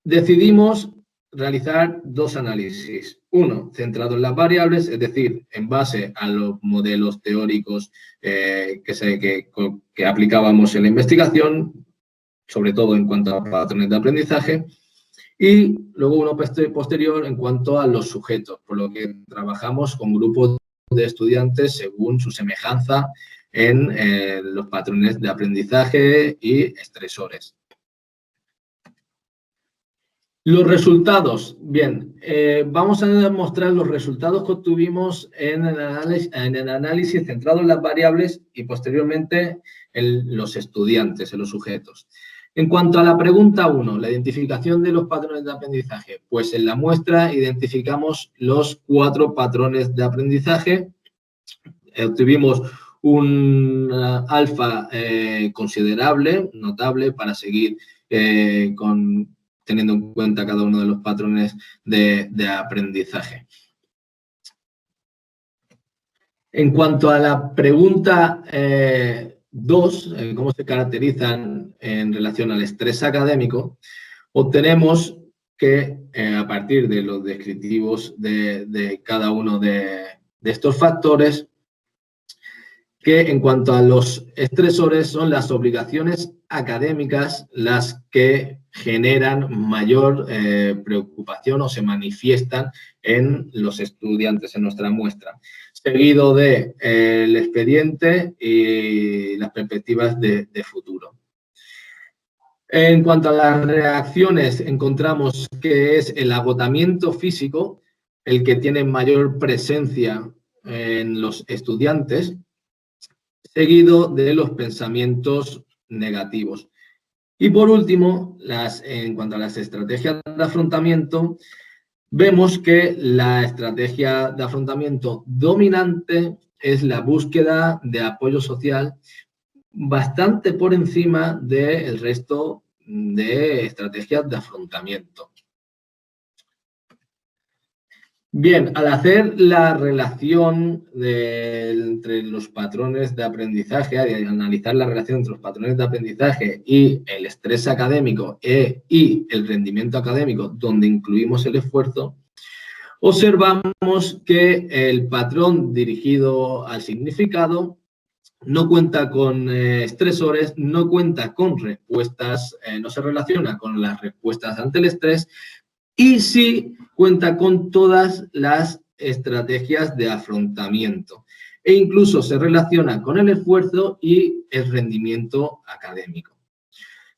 Decidimos realizar 2 análisis. Uno, centrado en las variables, es decir, en base a los modelos teóricos que aplicábamos en la investigación, sobre todo en cuanto a patrones de aprendizaje, y luego uno posterior en cuanto a los sujetos, por lo que trabajamos con grupos de estudiantes según su semejanza en los patrones de aprendizaje y estresores. Los resultados. Bien, vamos a demostrar los resultados que obtuvimos en el análisis centrado en las variables y posteriormente en los estudiantes, en los sujetos. En cuanto a la pregunta 1, la identificación de los patrones de aprendizaje, pues en la muestra identificamos los 4 patrones de aprendizaje. Obtuvimos un alfa considerable, notable, para seguir teniendo en cuenta cada uno de los patrones de aprendizaje. En cuanto a la pregunta 2, cómo se caracterizan en relación al estrés académico, obtenemos que a partir de los descriptivos de cada uno de estos factores, que en cuanto a los estresores son las obligaciones académicas las que generan mayor preocupación o se manifiestan en los estudiantes en nuestra muestra, seguido de el expediente y las perspectivas de futuro. En cuanto a las reacciones, encontramos que es el agotamiento físico el que tiene mayor presencia en los estudiantes, seguido de los pensamientos negativos. Y por último, en cuanto a las estrategias de afrontamiento, vemos que la estrategia de afrontamiento dominante es la búsqueda de apoyo social, bastante por encima del resto de estrategias de afrontamiento. Bien, al hacer la relación entre los patrones de aprendizaje, al analizar la relación entre los patrones de aprendizaje y el estrés académico y el rendimiento académico, donde incluimos el esfuerzo, observamos que el patrón dirigido al significado no cuenta con estresores, no cuenta con respuestas, no se relaciona con las respuestas ante el estrés y sí cuenta con todas las estrategias de afrontamiento e incluso se relaciona con el esfuerzo y el rendimiento académico.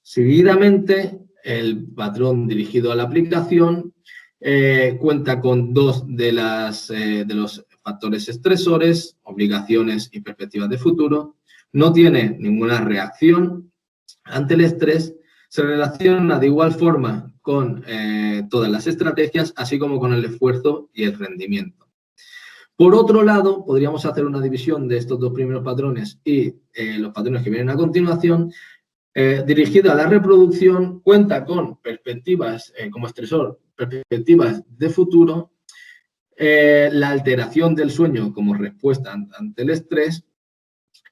Seguidamente, el patrón dirigido a la aplicación cuenta con dos de los factores estresores, obligaciones y perspectivas de futuro, no tiene ninguna reacción ante el estrés, se relaciona de igual forma con todas las estrategias, así como con el esfuerzo y el rendimiento. Por otro lado, podríamos hacer una división de estos dos primeros patrones y los patrones que vienen a continuación. Dirigido a la reproducción, cuenta con perspectivas como estresor, perspectivas de futuro, la alteración del sueño como respuesta ante el estrés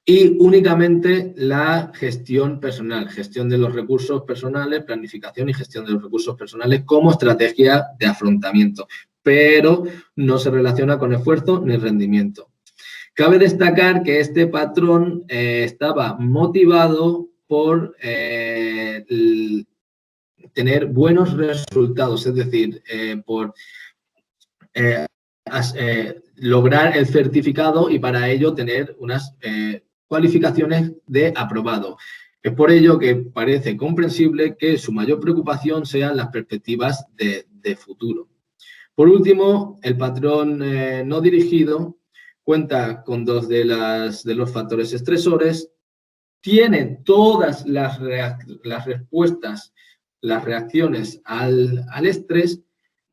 y únicamente la gestión personal, gestión de los recursos personales, planificación y gestión de los recursos personales como estrategia de afrontamiento, pero no se relaciona con esfuerzo ni rendimiento. Cabe destacar que este patrón estaba motivado por tener buenos resultados, es decir, por lograr el certificado y para ello tener unas cualificaciones de aprobado. Es por ello que parece comprensible que su mayor preocupación sean las perspectivas de futuro. Por último, el patrón no dirigido cuenta con dos de los factores estresores, tiene todas las respuestas, las reacciones al estrés,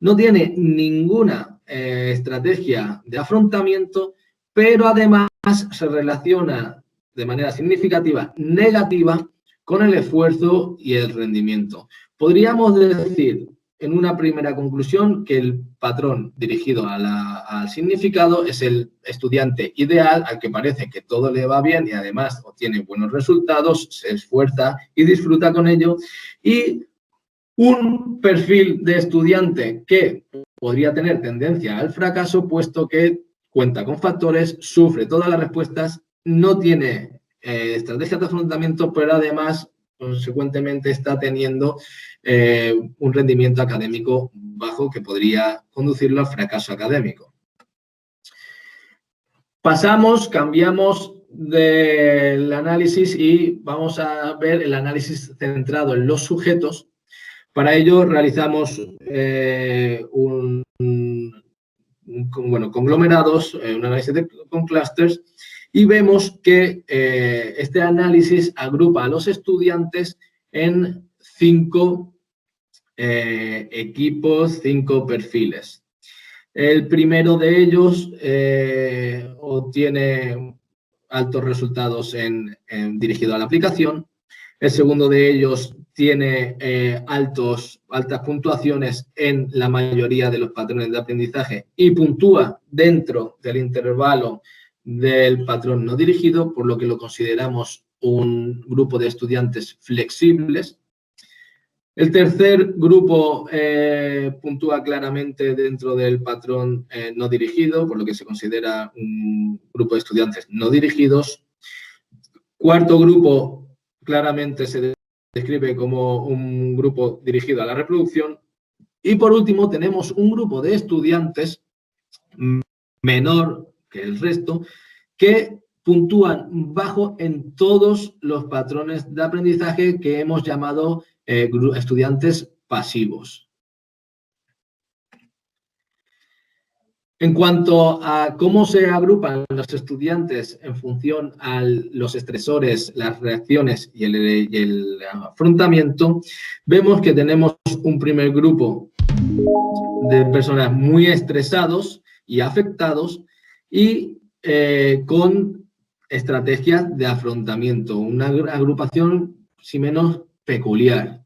no tiene ninguna estrategia de afrontamiento, pero además se relaciona de manera significativa negativa con el esfuerzo y el rendimiento. Podríamos decir, en una primera conclusión, que el patrón dirigido al significado es el estudiante ideal al que parece que todo le va bien y además obtiene buenos resultados, se esfuerza y disfruta con ello. Y un perfil de estudiante que podría tener tendencia al fracaso, puesto que cuenta con factores, sufre todas las respuestas, no tiene estrategias de afrontamiento, pero además, consecuentemente, está teniendo un rendimiento académico bajo que podría conducirlo al fracaso académico. Cambiamos del análisis y vamos a ver el análisis centrado en los sujetos. Para ello realizamos conglomerados, un análisis con clústeres, y vemos que este análisis agrupa a los estudiantes en 5 equipos, 5 perfiles. El primero de ellos obtiene altos resultados dirigido a la aplicación. El segundo de ellos tiene altas puntuaciones en la mayoría de los patrones de aprendizaje y puntúa dentro del intervalo del patrón no dirigido, por lo que lo consideramos un grupo de estudiantes flexibles. El tercer grupo puntúa claramente dentro del patrón no dirigido, por lo que se considera un grupo de estudiantes no dirigidos. Cuarto grupo claramente se describe como un grupo dirigido a la reproducción. Y por último tenemos un grupo de estudiantes menor que el resto que puntúan bajo en todos los patrones de aprendizaje que hemos llamado estudiantes pasivos. En cuanto a cómo se agrupan los estudiantes en función a los estresores, las reacciones y el afrontamiento, vemos que tenemos un primer grupo de personas muy estresados y afectados y con estrategias de afrontamiento, una agrupación, si menos, peculiar.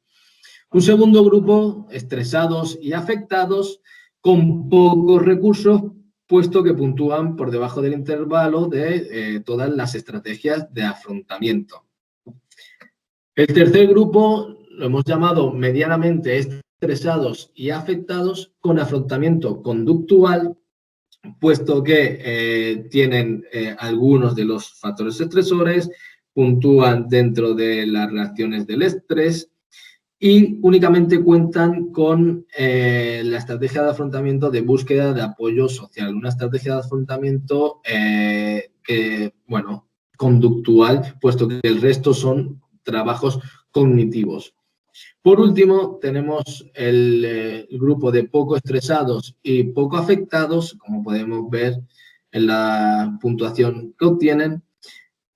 Un segundo grupo, estresados y afectados, con pocos recursos, puesto que puntúan por debajo del intervalo de todas las estrategias de afrontamiento. El tercer grupo lo hemos llamado medianamente estresados y afectados con afrontamiento conductual, puesto que tienen algunos de los factores estresores, puntúan dentro de las reacciones del estrés, y únicamente cuentan con la estrategia de afrontamiento de búsqueda de apoyo social, una estrategia de afrontamiento conductual, puesto que el resto son trabajos cognitivos. Por último, tenemos el grupo de poco estresados y poco afectados, como podemos ver en la puntuación que obtienen,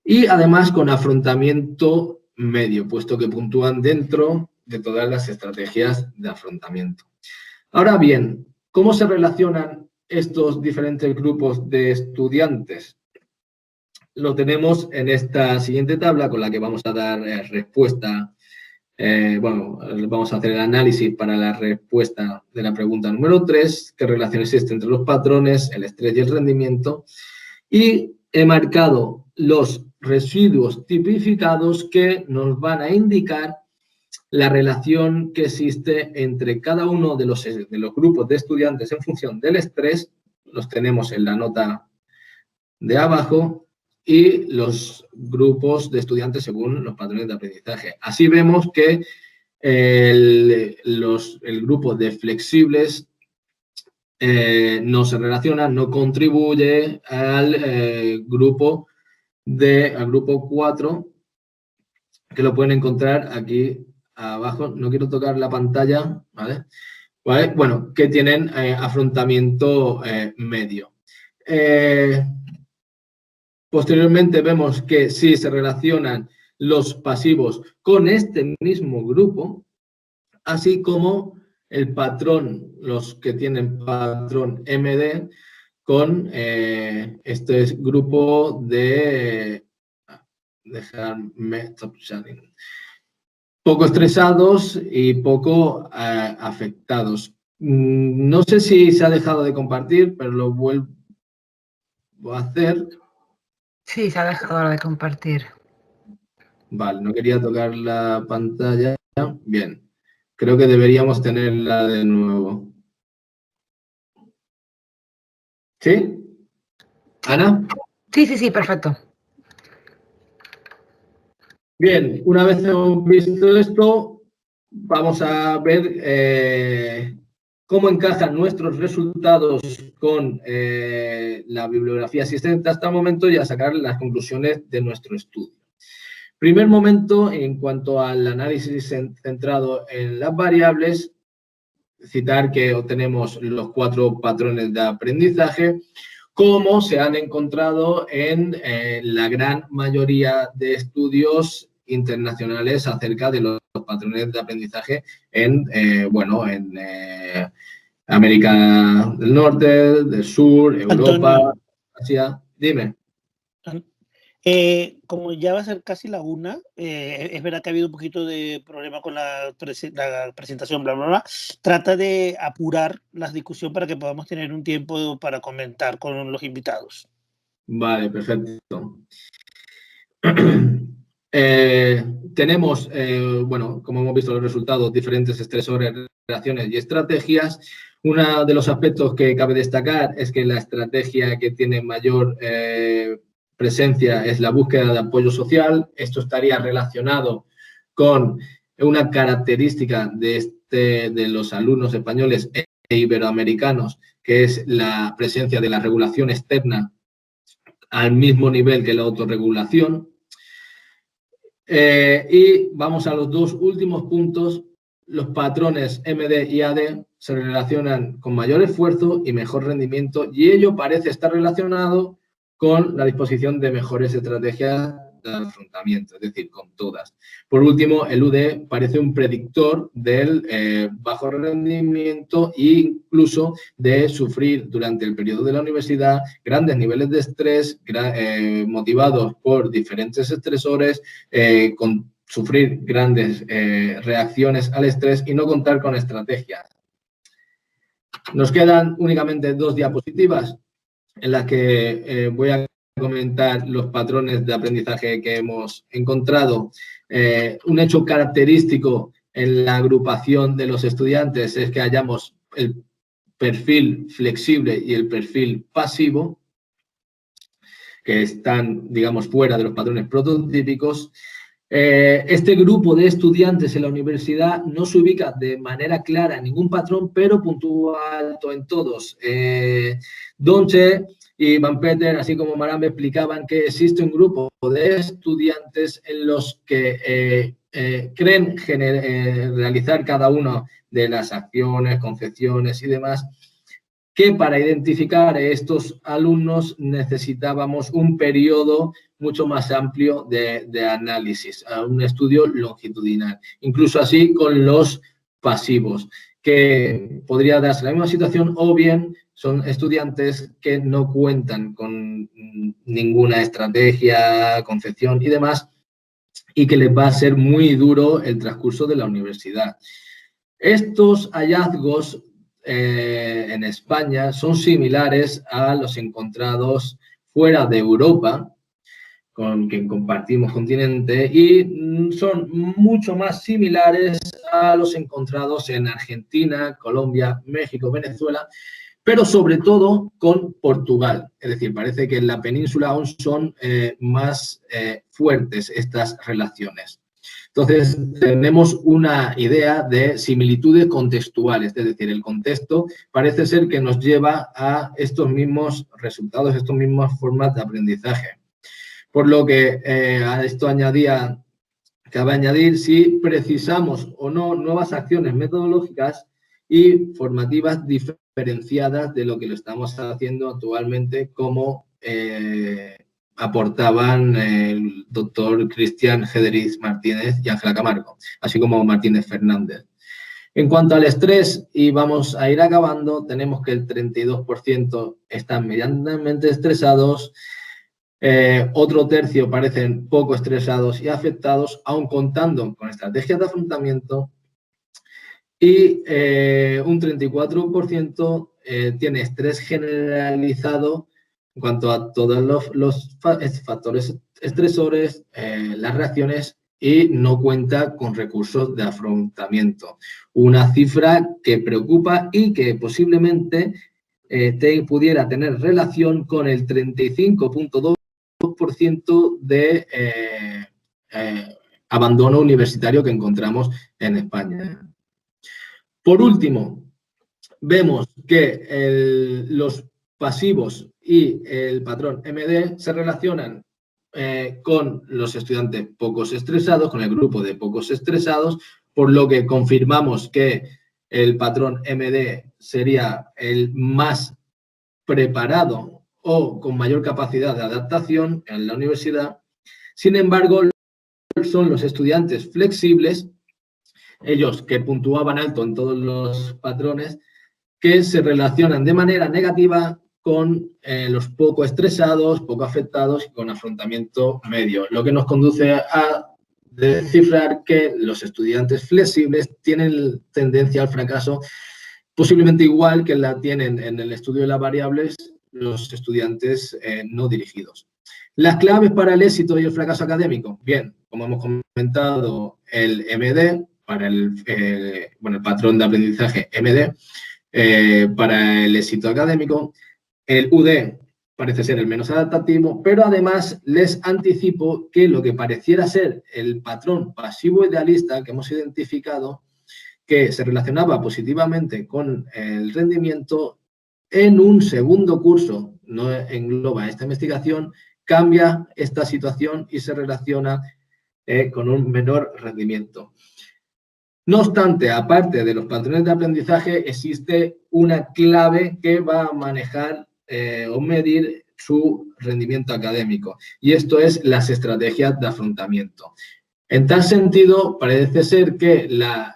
y además con afrontamiento medio, puesto que puntúan dentro de todas las estrategias de afrontamiento. Ahora bien, ¿cómo se relacionan estos diferentes grupos de estudiantes? Lo tenemos en esta siguiente tabla con la que vamos a dar respuesta. Vamos a hacer el análisis para la respuesta de la pregunta número 3, ¿qué relación existe entre los patrones, el estrés y el rendimiento? Y he marcado los residuos tipificados que nos van a indicar la relación que existe entre cada uno de los grupos de estudiantes en función del estrés, los tenemos en la nota de abajo, y los grupos de estudiantes según los patrones de aprendizaje. Así vemos que el grupo de flexibles no se relaciona, no contribuye al grupo 4, que lo pueden encontrar aquí abajo. No quiero tocar la pantalla, ¿vale? Bueno, que tienen afrontamiento medio. Posteriormente vemos que sí se relacionan los pasivos con este mismo grupo, así como el patrón, los que tienen patrón MD, con este grupo de poco estresados y poco afectados. No sé si se ha dejado de compartir, pero lo vuelvo a hacer. Sí, se ha dejado de compartir. Vale, no quería tocar la pantalla. Bien, creo que deberíamos tenerla de nuevo. ¿Sí? ¿Ana? Sí, perfecto. Bien, una vez hemos visto esto, vamos a ver cómo encajan nuestros resultados con la bibliografía existente hasta el momento y a sacar las conclusiones de nuestro estudio. Primer momento, en cuanto al análisis centrado en las variables, citar que obtenemos los 4 patrones de aprendizaje, como se han encontrado en la gran mayoría de estudios internacionales acerca de los patrones de aprendizaje en América del Norte, del Sur, Europa, Antonio, Asia. Dime. Como ya va a ser casi la 1, es verdad que ha habido un poquito de problema con la presentación, bla, bla, bla. Trata de apurar la discusión para que podamos tener un tiempo para comentar con los invitados. Vale, perfecto. Tenemos, como hemos visto los resultados, diferentes estresores, relaciones y estrategias. Uno de los aspectos que cabe destacar es que la estrategia que tiene mayor presencia es la búsqueda de apoyo social. Esto estaría relacionado con una característica de los alumnos españoles e iberoamericanos, que es la presencia de la regulación externa al mismo nivel que la autorregulación. Y vamos a los dos últimos puntos. Los patrones MD y AD se relacionan con mayor esfuerzo y mejor rendimiento, y ello parece estar relacionado con la disposición de mejores estrategias de afrontamiento, es decir, con todas. Por último, el UD parece un predictor del bajo rendimiento e incluso de sufrir durante el periodo de la universidad grandes niveles de estrés motivados por diferentes estresores, con sufrir grandes reacciones al estrés y no contar con estrategias. Nos quedan únicamente 2 diapositivas en las que voy a comentar los patrones de aprendizaje que hemos encontrado. Un hecho característico en la agrupación de los estudiantes es que hayamos el perfil flexible y el perfil pasivo, que están, digamos, fuera de los patrones prototípicos. Este grupo de estudiantes en la universidad no se ubica de manera clara en ningún patrón, pero puntúa alto en todos. Donche y Van Peter, así como Marambe, explicaban que existe un grupo de estudiantes en los que creen realizar cada una de las acciones, concepciones y demás, que para identificar a estos alumnos necesitábamos un periodo mucho más amplio de análisis, un estudio longitudinal. Incluso así con los pasivos, que podría darse la misma situación, o bien son estudiantes que no cuentan con ninguna estrategia, concepción y demás, y que les va a ser muy duro el transcurso de la universidad. Estos hallazgos en España son similares a los encontrados fuera de Europa, con quien compartimos continente, y son mucho más similares a los encontrados en Argentina, Colombia, México, Venezuela, pero sobre todo con Portugal. Es decir, parece que en la península aún son más fuertes estas relaciones. Entonces, tenemos una idea de similitudes contextuales, es decir, el contexto parece ser que nos lleva a estos mismos resultados, estas mismas formas de aprendizaje. Por lo que a esto cabe añadir si precisamos o no nuevas acciones metodológicas y formativas diferenciadas de lo que lo estamos haciendo actualmente, como aportaban el doctor Cristian Gederiz Martínez y Ángela Camargo, así como Martínez Fernández. En cuanto al estrés, y vamos a ir acabando, tenemos que el 32% están medianamente estresados, otro tercio parecen poco estresados y afectados, aun contando con estrategias de afrontamiento, y un 34% tiene estrés generalizado en cuanto a todos los factores estresores, las reacciones, y no cuenta con recursos de afrontamiento. Una cifra que preocupa y que posiblemente pudiera tener relación con el 35,2% de abandono universitario que encontramos en España. Por último, vemos que los pasivos y el patrón MD se relacionan con los estudiantes pocos estresados, con el grupo de pocos estresados, por lo que confirmamos que el patrón MD sería el más preparado o con mayor capacidad de adaptación en la universidad. Sin embargo, son los estudiantes flexibles, ellos que puntuaban alto en todos los patrones, que se relacionan de manera negativa con los poco estresados, poco afectados y con afrontamiento medio, lo que nos conduce a descifrar que los estudiantes flexibles tienen tendencia al fracaso, posiblemente igual que la tienen en el estudio de las variables los estudiantes no dirigidos. Las claves para el éxito y el fracaso académico. Bien, como hemos comentado, el MD, para el patrón de aprendizaje MD, para el éxito académico. El UD parece ser el menos adaptativo, pero además les anticipo que lo que pareciera ser el patrón pasivo idealista que hemos identificado, que se relacionaba positivamente con el rendimiento, en un segundo curso, no engloba esta investigación, cambia esta situación y se relaciona con un menor rendimiento. No obstante, aparte de los patrones de aprendizaje, existe una clave que va a manejar o medir su rendimiento académico, y esto es las estrategias de afrontamiento. En tal sentido, parece ser que la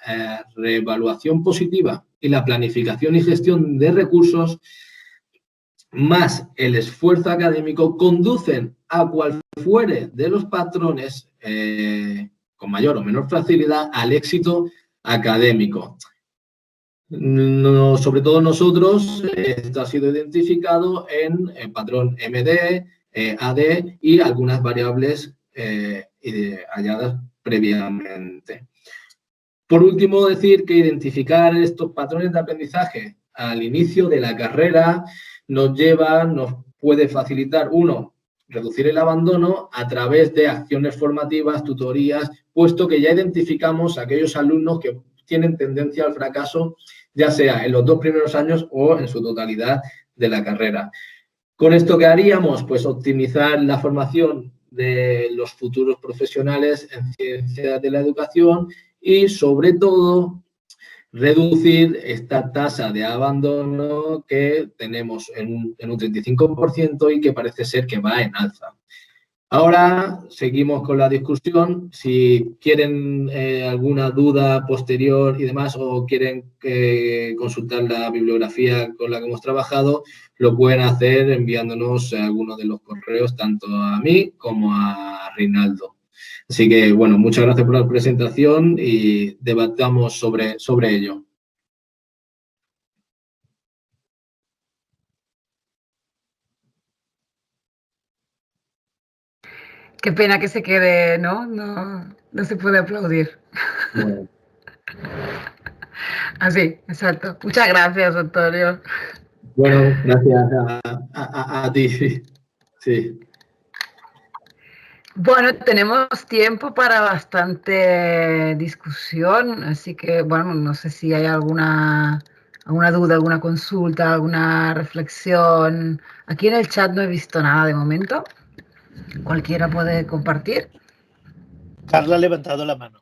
reevaluación positiva y la planificación y gestión de recursos, más el esfuerzo académico, conducen a cual fuere de los patrones, con mayor o menor facilidad, al éxito académico. Sobre todo nosotros, esto ha sido identificado en el patrón MD, AD y algunas variables halladas previamente. Por último, decir que identificar estos patrones de aprendizaje al inicio de la carrera nos puede facilitar, uno, reducir el abandono a través de acciones formativas, tutorías, puesto que ya identificamos a aquellos alumnos que tienen tendencia al fracaso, ya sea en los 2 primeros años o en su totalidad de la carrera. ¿Con esto qué haríamos? Pues optimizar la formación de los futuros profesionales en ciencias de la educación y, sobre todo, reducir esta tasa de abandono que tenemos en un 35% y que parece ser que va en alza. Ahora seguimos con la discusión. Si quieren alguna duda posterior y demás, o quieren consultar la bibliografía con la que hemos trabajado, lo pueden hacer enviándonos alguno de los correos, tanto a mí como a Rinaldo. Así que, bueno, muchas gracias por la presentación y debatamos sobre ello. Qué pena que se quede, ¿no? No se puede aplaudir. Bueno. Así, exacto. Muchas gracias, Antonio. Bueno, gracias a ti. Sí. Bueno, tenemos tiempo para bastante discusión, así que, bueno, no sé si hay alguna duda, alguna consulta, alguna reflexión. Aquí en el chat no he visto nada de momento. Cualquiera puede compartir. Carla ha levantado la mano.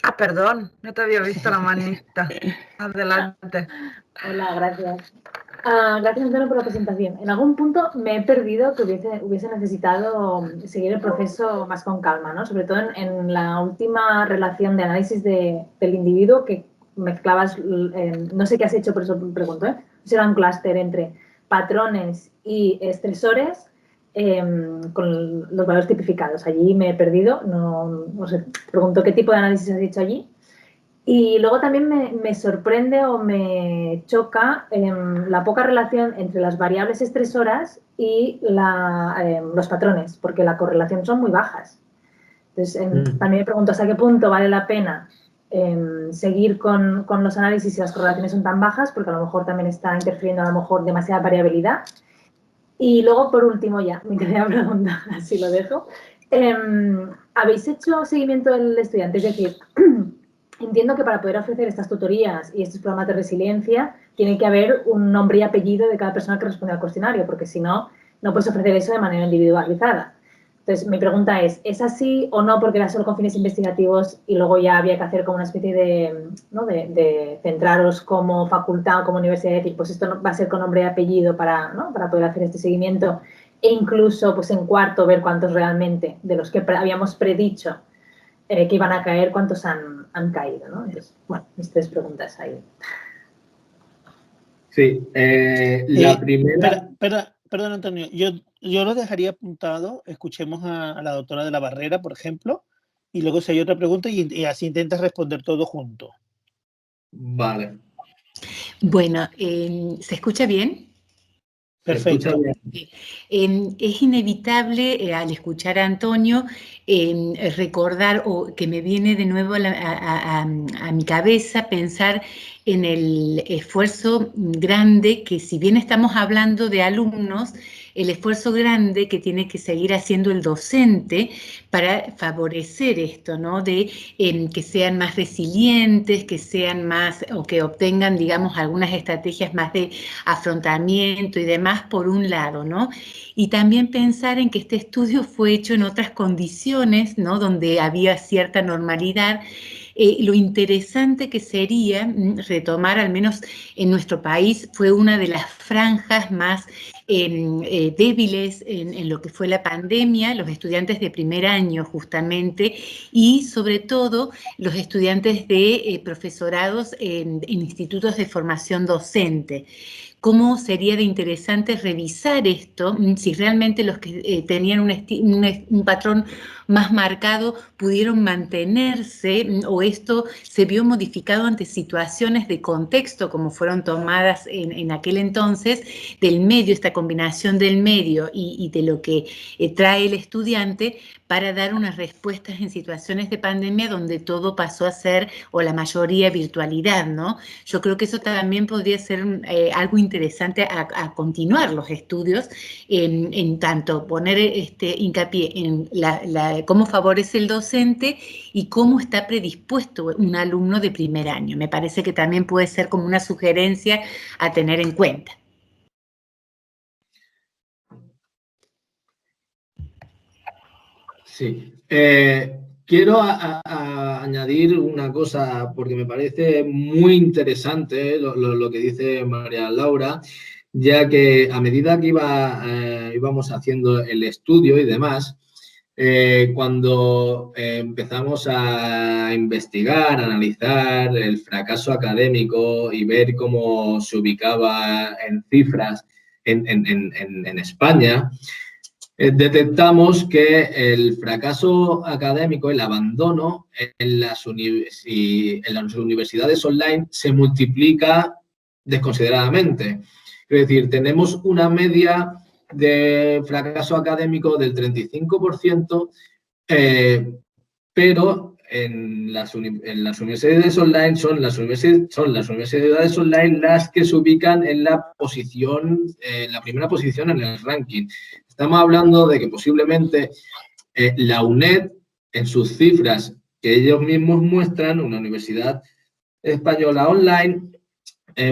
Ah, perdón, no te había visto la manita. Adelante. Hola, gracias. Gracias, Antonio, por la presentación. En algún punto me he perdido que hubiese necesitado seguir el proceso más con calma, ¿no? Sobre todo en la última relación de análisis del individuo que mezclabas, no sé qué has hecho, por eso pregunto, ¿eh? Será un clúster entre patrones y estresores con los valores tipificados. Allí me he perdido, no sé, pregunto qué tipo de análisis has hecho allí. Y luego también me sorprende o me choca la poca relación entre las variables estresoras y los patrones, porque la correlación son muy bajas. Entonces, también me pregunto hasta qué punto vale la pena seguir con los análisis si las correlaciones son tan bajas, porque a lo mejor también está interfiriendo a lo mejor demasiada variabilidad. Y luego, por último, ya, mi quería preguntar, así lo dejo. ¿Habéis hecho seguimiento del estudiante? Es decir, entiendo que para poder ofrecer estas tutorías y estos programas de resiliencia tiene que haber un nombre y apellido de cada persona que responde al cuestionario, porque si no, no puedes ofrecer eso de manera individualizada. Entonces, mi pregunta ¿es así o no? Porque era solo con fines investigativos y luego ya había que hacer como una especie de centraros como facultad o como universidad y decir, pues esto va a ser con nombre y apellido para poder hacer este seguimiento e incluso pues en cuarto ver cuántos realmente de los que habíamos predicho que iban a caer, cuántos han caído, ¿no? Entonces, bueno, mis 3 preguntas ahí. Sí, la primera... Perdón, Antonio, yo lo dejaría apuntado. Escuchemos a la doctora de la Barrera, por ejemplo, y luego si hay otra pregunta y así intentas responder todo junto. Vale. Bueno, ¿se escucha bien? Perfecto. Es inevitable al escuchar a Antonio recordar o que me viene de nuevo a mi cabeza pensar en el esfuerzo grande que, si bien estamos hablando de alumnos, el esfuerzo grande que tiene que seguir haciendo el docente para favorecer esto, ¿no? De que sean más resilientes, que sean más, o que obtengan, digamos, algunas estrategias más de afrontamiento y demás, por un lado, ¿no? Y también pensar en que este estudio fue hecho en otras condiciones, ¿no? Donde había cierta normalidad. Lo interesante que sería retomar, al menos en nuestro país, fue una de las franjas más débiles en lo que fue la pandemia, los estudiantes de primer año justamente, y sobre todo los estudiantes de profesorados en institutos de formación docente. ¿Cómo sería de interesante revisar esto, si realmente los que tenían un patrón más marcado pudieron mantenerse, o esto se vio modificado ante situaciones de contexto como fueron tomadas en aquel entonces, del medio, esta combinación del medio y de lo que trae el estudiante para dar unas respuestas en situaciones de pandemia donde todo pasó a ser, o la mayoría, virtualidad, ¿no? Yo creo que eso también podría ser algo interesante a continuar los estudios, en tanto poner hincapié en cómo favorece el docente y cómo está predispuesto un alumno de primer año. Me parece que también puede ser como una sugerencia a tener en cuenta. Sí. Quiero añadir una cosa, porque me parece muy interesante lo que dice María Laura, ya que a medida que íbamos haciendo el estudio y demás, cuando empezamos a investigar, a analizar el fracaso académico y ver cómo se ubicaba en cifras en España, detectamos que el fracaso académico, el abandono en las universidades online se multiplica desconsideradamente. Es decir, tenemos una media de fracaso académico del 35%, pero en las universidades online son las universidades online las que se ubican en la primera posición en el ranking. Estamos hablando de que posiblemente la UNED, en sus cifras que ellos mismos muestran, una universidad española online,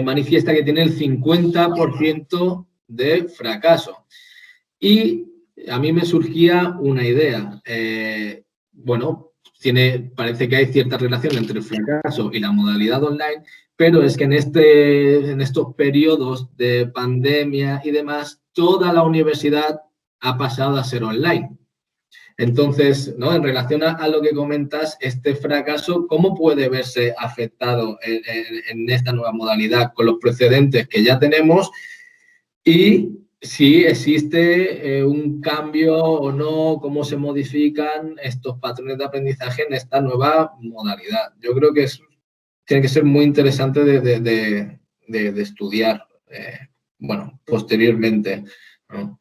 manifiesta que tiene el 50% de fracaso. Y a mí me surgía una idea. Parece que hay cierta relación entre el fracaso y la modalidad online, pero es que en estos periodos de pandemia y demás, toda la universidad ha pasado a ser online. Entonces, ¿no? En relación a lo que comentas, este fracaso, ¿cómo puede verse afectado en esta nueva modalidad con los precedentes que ya tenemos? Y si existe un cambio o no, cómo se modifican estos patrones de aprendizaje en esta nueva modalidad. Yo creo que tiene que ser muy interesante de estudiar, posteriormente, ¿no?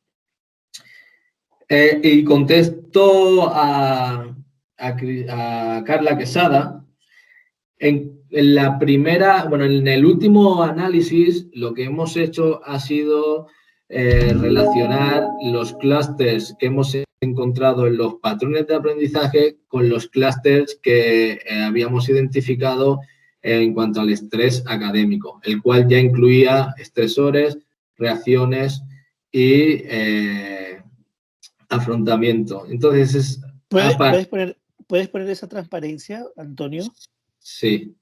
Y contesto a Carla Quesada. En el último análisis, lo que hemos hecho ha sido relacionar los clústeres que hemos encontrado en los patrones de aprendizaje con los clústeres que habíamos identificado en cuanto al estrés académico, el cual ya incluía estresores, reacciones y afrontamiento. Entonces, ¿Puedes poner esa transparencia, Antonio? Sí.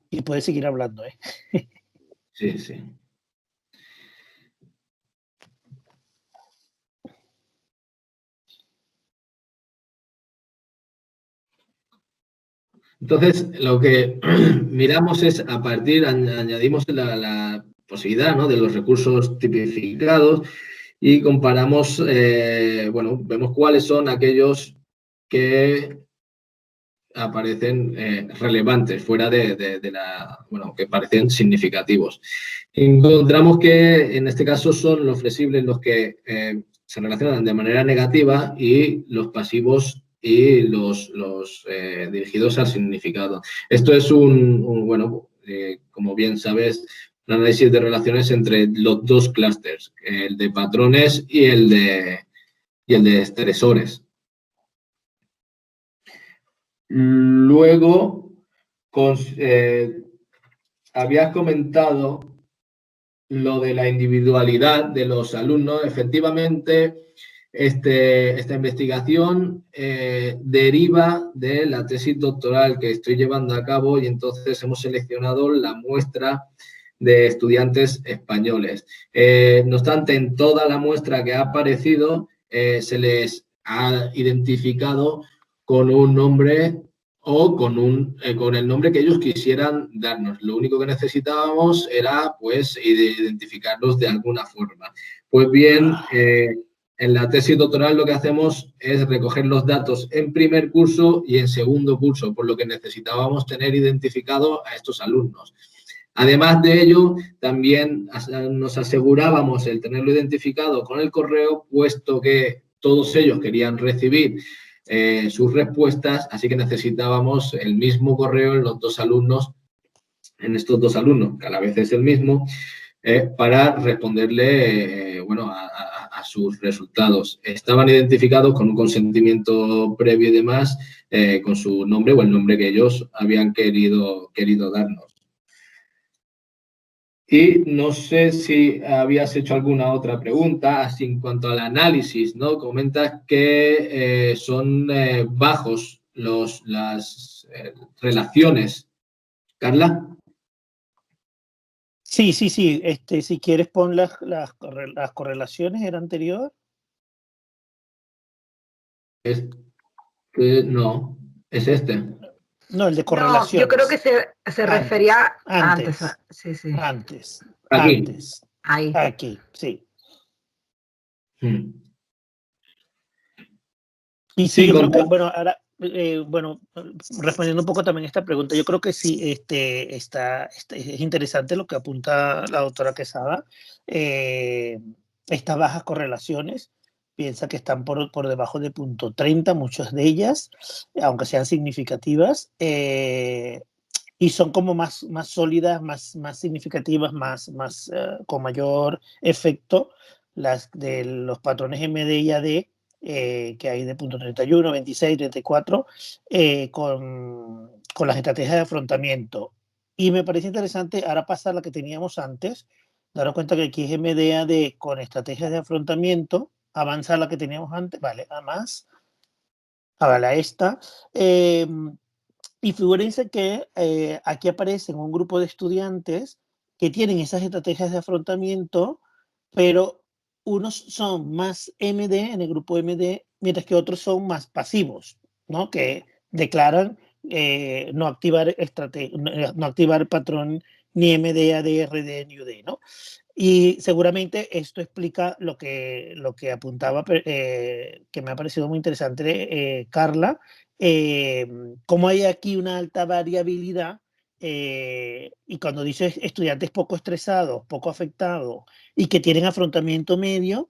Y puedes seguir hablando, ¿eh? Sí, sí. Entonces, lo que miramos es, añadimos la posibilidad, ¿no?, de los recursos tipificados y comparamos, vemos cuáles son aquellos que aparecen relevantes, fuera que parecen significativos. Encontramos que en este caso son los flexibles los que se relacionan de manera negativa y los pasivos y los dirigidos al significado. Esto es como bien sabes, un análisis de relaciones entre los dos clústeres, el de patrones y el de estresores. Luego, habías comentado lo de la individualidad de los alumnos. Efectivamente, esta investigación deriva de la tesis doctoral que estoy llevando a cabo y entonces hemos seleccionado la muestra de estudiantes españoles. No obstante, en toda la muestra que ha aparecido se les ha identificado con un nombre o con el nombre que ellos quisieran darnos. Lo único que necesitábamos era, pues, identificarlos de alguna forma. Pues bien, en la tesis doctoral lo que hacemos es recoger los datos en primer curso y en segundo curso, por lo que necesitábamos tener identificados a estos alumnos. Además de ello, también nos asegurábamos el tenerlo identificado con el correo, puesto que todos ellos querían recibir sus respuestas, así que necesitábamos el mismo correo en los dos alumnos, en estos dos alumnos, que a la vez es el mismo, para responderle a sus resultados. Estaban identificados con un consentimiento previo y demás, con su nombre o el nombre que ellos habían querido darnos. Y no sé si habías hecho alguna otra pregunta, así en cuanto al análisis, ¿no? Comentas que son bajos las relaciones. ¿Carla? Sí. Si quieres pon las correlaciones, ¿era anterior? No, es este. No, el de correlaciones. No, yo creo que se refería antes. Sí. Aquí. Ahí. Aquí, sí. Y sí, yo creo que, bueno, ahora, respondiendo un poco también a esta pregunta, yo creo que sí, es interesante lo que apunta la doctora Quesada. Estas bajas correlaciones, piensa que están por debajo de 0.30, muchas de ellas, aunque sean significativas, y son como más sólidas, más significativas, con mayor efecto, las de los patrones MD y AD, que hay de 0.31, 26, 34, con las estrategias de afrontamiento. Y me parece interesante, ahora pasa a la que teníamos antes, daros cuenta que aquí es MD-AD con estrategias de afrontamiento, avanza a la que teníamos antes, vale, a más, vale, a esta. Y figúrense que aquí aparecen un grupo de estudiantes que tienen esas estrategias de afrontamiento, pero unos son más MD en el grupo MD, mientras que otros son más pasivos, ¿no? Que declaran no activar el patrón ni MD, AD, RD, ni UD, ¿no? Y seguramente esto explica lo que apuntaba, que me ha parecido muy interesante, Carla, cómo hay aquí una alta variabilidad, y cuando dices estudiantes poco estresados, poco afectados y que tienen afrontamiento medio,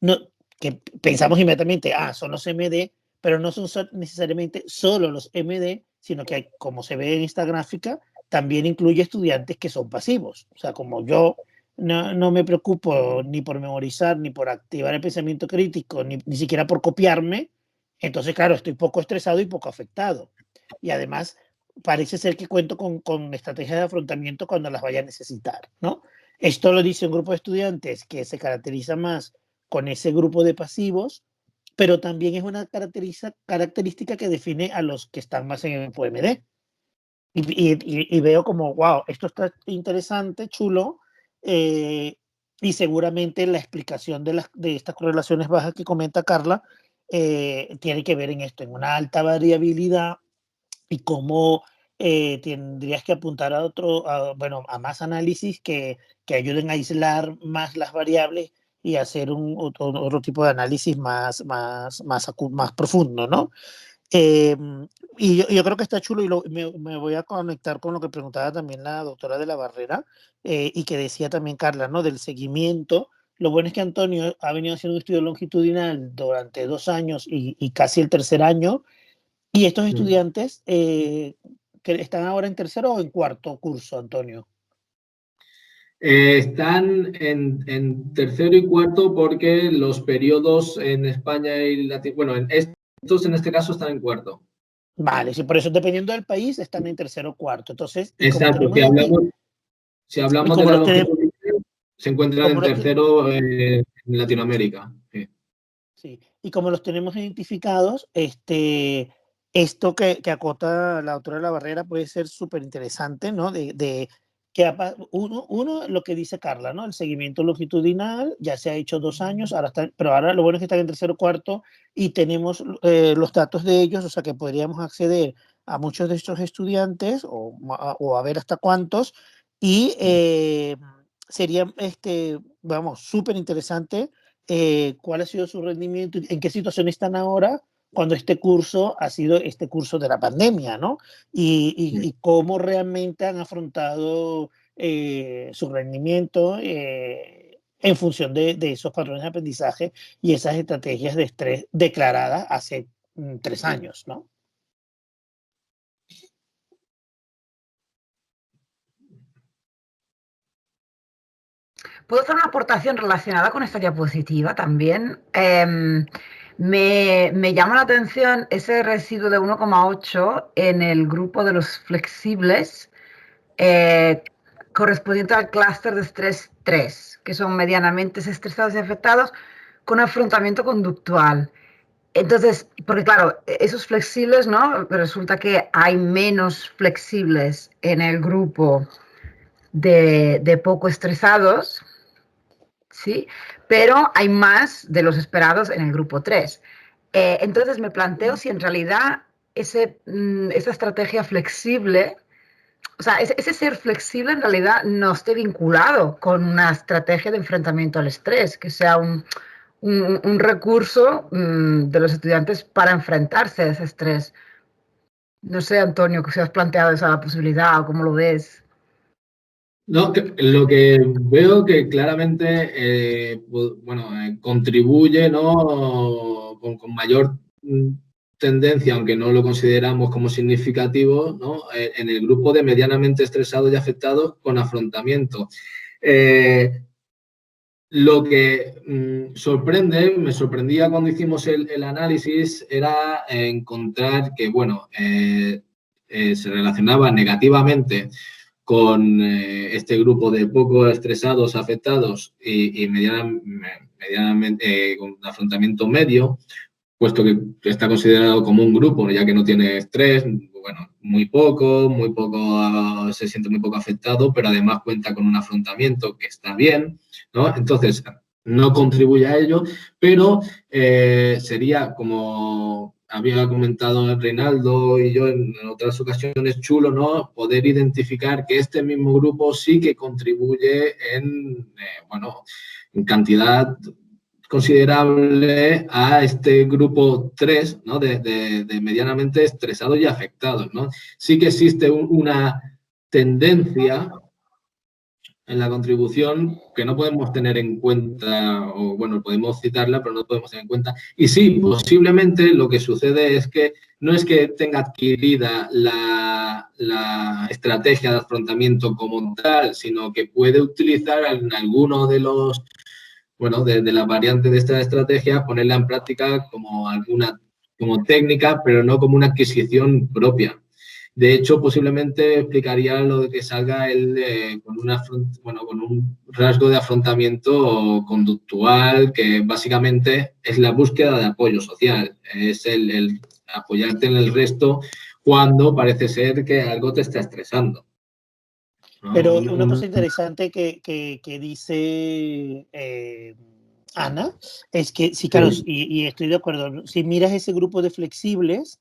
no, que pensamos inmediatamente, son los MD, pero no son necesariamente solo los MD, sino que hay, como se ve en esta gráfica, también incluye estudiantes que son pasivos. O sea, como yo no me preocupo ni por memorizar, ni por activar el pensamiento crítico, ni siquiera por copiarme, entonces, claro, estoy poco estresado y poco afectado. Y además, parece ser que cuento con estrategias de afrontamiento cuando las vaya a necesitar, ¿no? Esto lo dice un grupo de estudiantes que se caracteriza más con ese grupo de pasivos, pero también es una característica que define a los que están más en el PMD. Y veo como, wow, esto está interesante, chulo, y seguramente la explicación de estas correlaciones bajas que comenta Carla tiene que ver en esto, en una alta variabilidad y cómo tendrías que apuntar a más análisis que ayuden a aislar más las variables y hacer otro tipo de análisis más profundo, ¿no? Y yo creo que está chulo y me voy a conectar con lo que preguntaba también la doctora de la Barrera y que decía también Carla, ¿no? Del seguimiento. Lo bueno es que Antonio ha venido haciendo un estudio longitudinal durante 2 años y casi el tercer año, y estos estudiantes que están ahora en tercero o en cuarto curso, Antonio. Están en tercero y cuarto porque los periodos en España y estos en este caso están en cuarto. Vale, sí, por eso dependiendo del país están en tercero o cuarto. Entonces, Exacto, si hablamos de la longitud, se encuentran en tercero en Latinoamérica. Sí. Sí, y como los tenemos identificados, esto que acota la autora de la barrera puede ser súper interesante, ¿no? Uno, lo que dice Carla, ¿no? El seguimiento longitudinal ya se ha hecho 2 años, pero ahora lo bueno es que están en tercero o cuarto y tenemos los datos de ellos, o sea que podríamos acceder a muchos de estos estudiantes o a ver hasta cuántos y sería, vamos, súper interesante cuál ha sido su rendimiento, en qué situación están ahora cuando este curso ha sido este curso de la pandemia, ¿no? Y cómo realmente han afrontado su rendimiento en función de esos patrones de aprendizaje y esas estrategias de estrés declaradas hace 3 años, ¿no? ¿Puedo hacer una aportación relacionada con esta diapositiva también? Me llama la atención ese residuo de 1,8 en el grupo de los flexibles correspondiente al clúster de estrés 3, que son medianamente estresados y afectados con afrontamiento conductual. Entonces, porque claro, esos flexibles, ¿no? Resulta que hay menos flexibles en el grupo de poco estresados, ¿sí? Pero hay más de los esperados en el grupo 3. Entonces me planteo si en realidad esa estrategia flexible, o sea, ese ser flexible en realidad no esté vinculado con una estrategia de enfrentamiento al estrés, que sea un recurso de los estudiantes para enfrentarse a ese estrés. No sé, Antonio, si has planteado esa posibilidad o cómo lo ves. No, lo que veo que claramente contribuye, ¿no? Con mayor tendencia, aunque no lo consideramos como significativo, ¿no? En el grupo de medianamente estresados y afectados con afrontamiento. Lo que me sorprendía cuando hicimos el análisis era encontrar que, se relacionaba negativamente con este grupo de poco estresados, afectados y medianamente con un afrontamiento medio, puesto que está considerado como un grupo, ya que no tiene estrés, bueno, muy poco, se siente muy poco afectado, pero además cuenta con un afrontamiento que está bien, ¿no? Entonces, no contribuye a ello, pero sería, como había comentado Reinaldo y yo en otras ocasiones, chulo, ¿no? Poder identificar que este mismo grupo sí que contribuye en cantidad considerable a este grupo 3, ¿no? de medianamente estresados y afectados, ¿no? Sí que existe una tendencia en la contribución que no podemos tener en cuenta, o bueno, podemos citarla, pero no podemos tener en cuenta. Y sí, posiblemente lo que sucede es que no es que tenga adquirida la estrategia de afrontamiento como tal, sino que puede utilizar en alguno de los de la variante de esta estrategia, ponerla en práctica como técnica, pero no como una adquisición propia. De hecho, posiblemente explicaría lo de que salga él con un rasgo de afrontamiento conductual, que básicamente es la búsqueda de apoyo social, es el apoyarte en el resto cuando parece ser que algo te está estresando. Pero una cosa interesante que dice Ana es que, sí, claro, y estoy de acuerdo, si miras ese grupo de flexibles,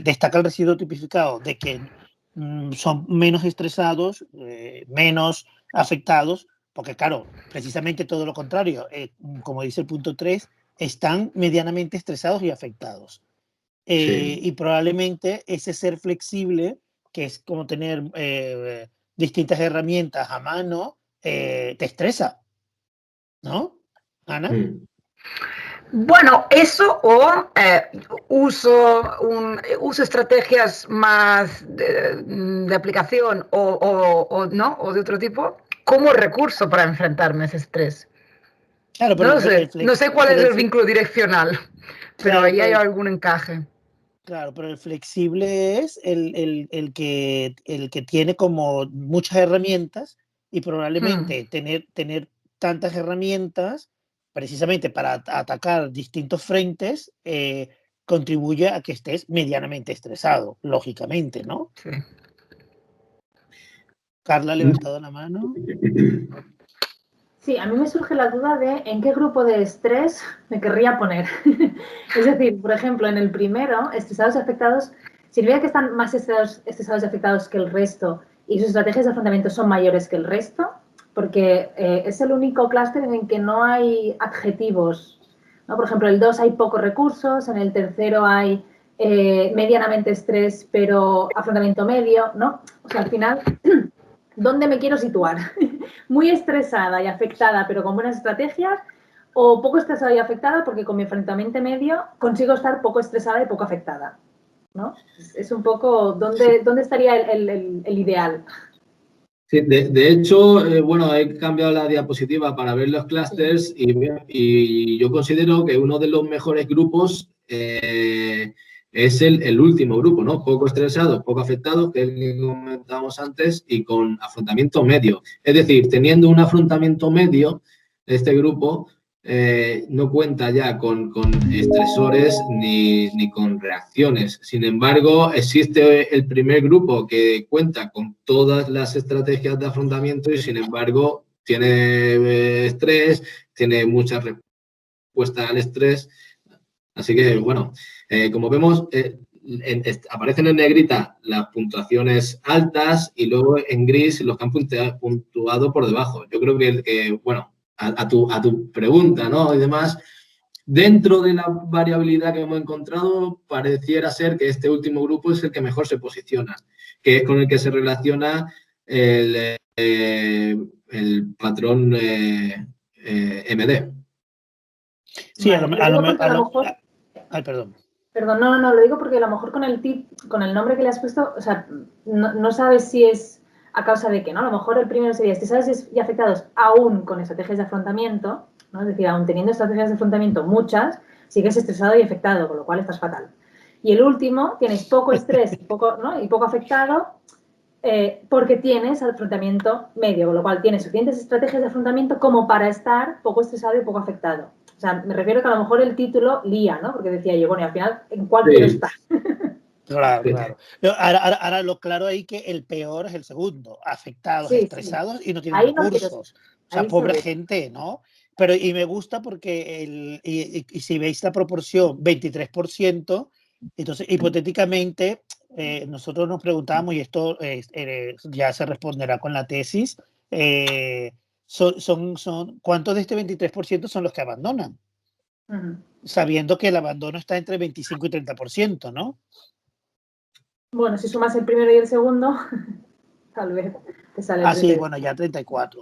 destaca el residuo tipificado de que son menos estresados, menos afectados, porque claro, precisamente todo lo contrario, como dice el punto 3, están medianamente estresados y afectados. Y probablemente ese ser flexible, que es como tener distintas herramientas a mano, te estresa, ¿no, Ana? Bueno, eso o uso estrategias más de aplicación ¿no? O de otro tipo como recurso para enfrentarme a ese estrés. Claro, No lo sé, no sé cuál es el vínculo direccional, pero claro, ahí hay algún encaje. Claro, pero el flexible es el que tiene como muchas herramientas y probablemente tener tantas herramientas precisamente para atacar distintos frentes contribuye a que estés medianamente estresado, lógicamente, ¿no? Sí. Carla ha levantado la mano. Sí, a mí me surge la duda de en qué grupo de estrés me querría poner. Es decir, por ejemplo, en el primero, estresados y afectados, significa que están más estresados y afectados que el resto y sus estrategias de afrontamiento son mayores que el resto, porque es el único clúster en el que no hay adjetivos, ¿no? Por ejemplo, el 2 hay pocos recursos, en el tercero hay medianamente estrés, pero afrontamiento medio, ¿no? O sea, al final, ¿dónde me quiero situar? Muy estresada y afectada, pero con buenas estrategias, o poco estresada y afectada porque con mi enfrentamiento medio consigo estar poco estresada y poco afectada, ¿no? Es un poco dónde estaría el ideal. Sí, de hecho, bueno, he cambiado la diapositiva para ver los clústeres y yo considero que uno de los mejores grupos es el último grupo, ¿no? Poco estresado, poco afectado, que es el que comentábamos antes, y con afrontamiento medio. Es decir, teniendo un afrontamiento medio, este grupo no cuenta ya con estresores ni con reacciones. Sin embargo, existe el primer grupo que cuenta con todas las estrategias de afrontamiento y, sin embargo, tiene estrés, tiene mucha respuesta al estrés. Así que, bueno, como vemos, aparecen en negrita las puntuaciones altas y luego en gris los que han puntuado por debajo. Yo creo que bueno, a tu pregunta, ¿no? Y demás, dentro de la variabilidad que hemos encontrado, pareciera ser que este último grupo es el que mejor se posiciona, que es con el que se relaciona el patrón MD. Sí, Vale, lo digo porque a lo mejor... Ay, perdón. Perdón, no, lo digo porque a lo mejor con el nombre que le has puesto, o sea, no sabes si es a causa de qué, ¿no? A lo mejor el primero sería estresados y afectados aún con estrategias de afrontamiento, ¿no? Es decir, aún teniendo estrategias de afrontamiento muchas, sigues estresado y afectado, con lo cual estás fatal. Y el último, tienes poco estrés y poco afectado porque tienes afrontamiento medio, con lo cual tienes suficientes estrategias de afrontamiento como para estar poco estresado y poco afectado. O sea, me refiero que a lo mejor el título lía, ¿no? Porque decía yo, bueno, y al final, ¿en cuál quiero estar? Claro, claro. Ahora lo claro ahí que el peor es el segundo, afectados, estresados y no tienen recursos. O sea, pobre gente, ¿no? Pero y me gusta porque y si veis la proporción 23%, entonces hipotéticamente nosotros nos preguntábamos, y esto ya se responderá con la tesis, ¿cuántos de este 23% son los que abandonan? Sabiendo que el abandono está entre 25 y 30%, ¿no? Bueno, si sumas el primero y el segundo, tal vez te sale el 30. Sí, bueno, ya 34.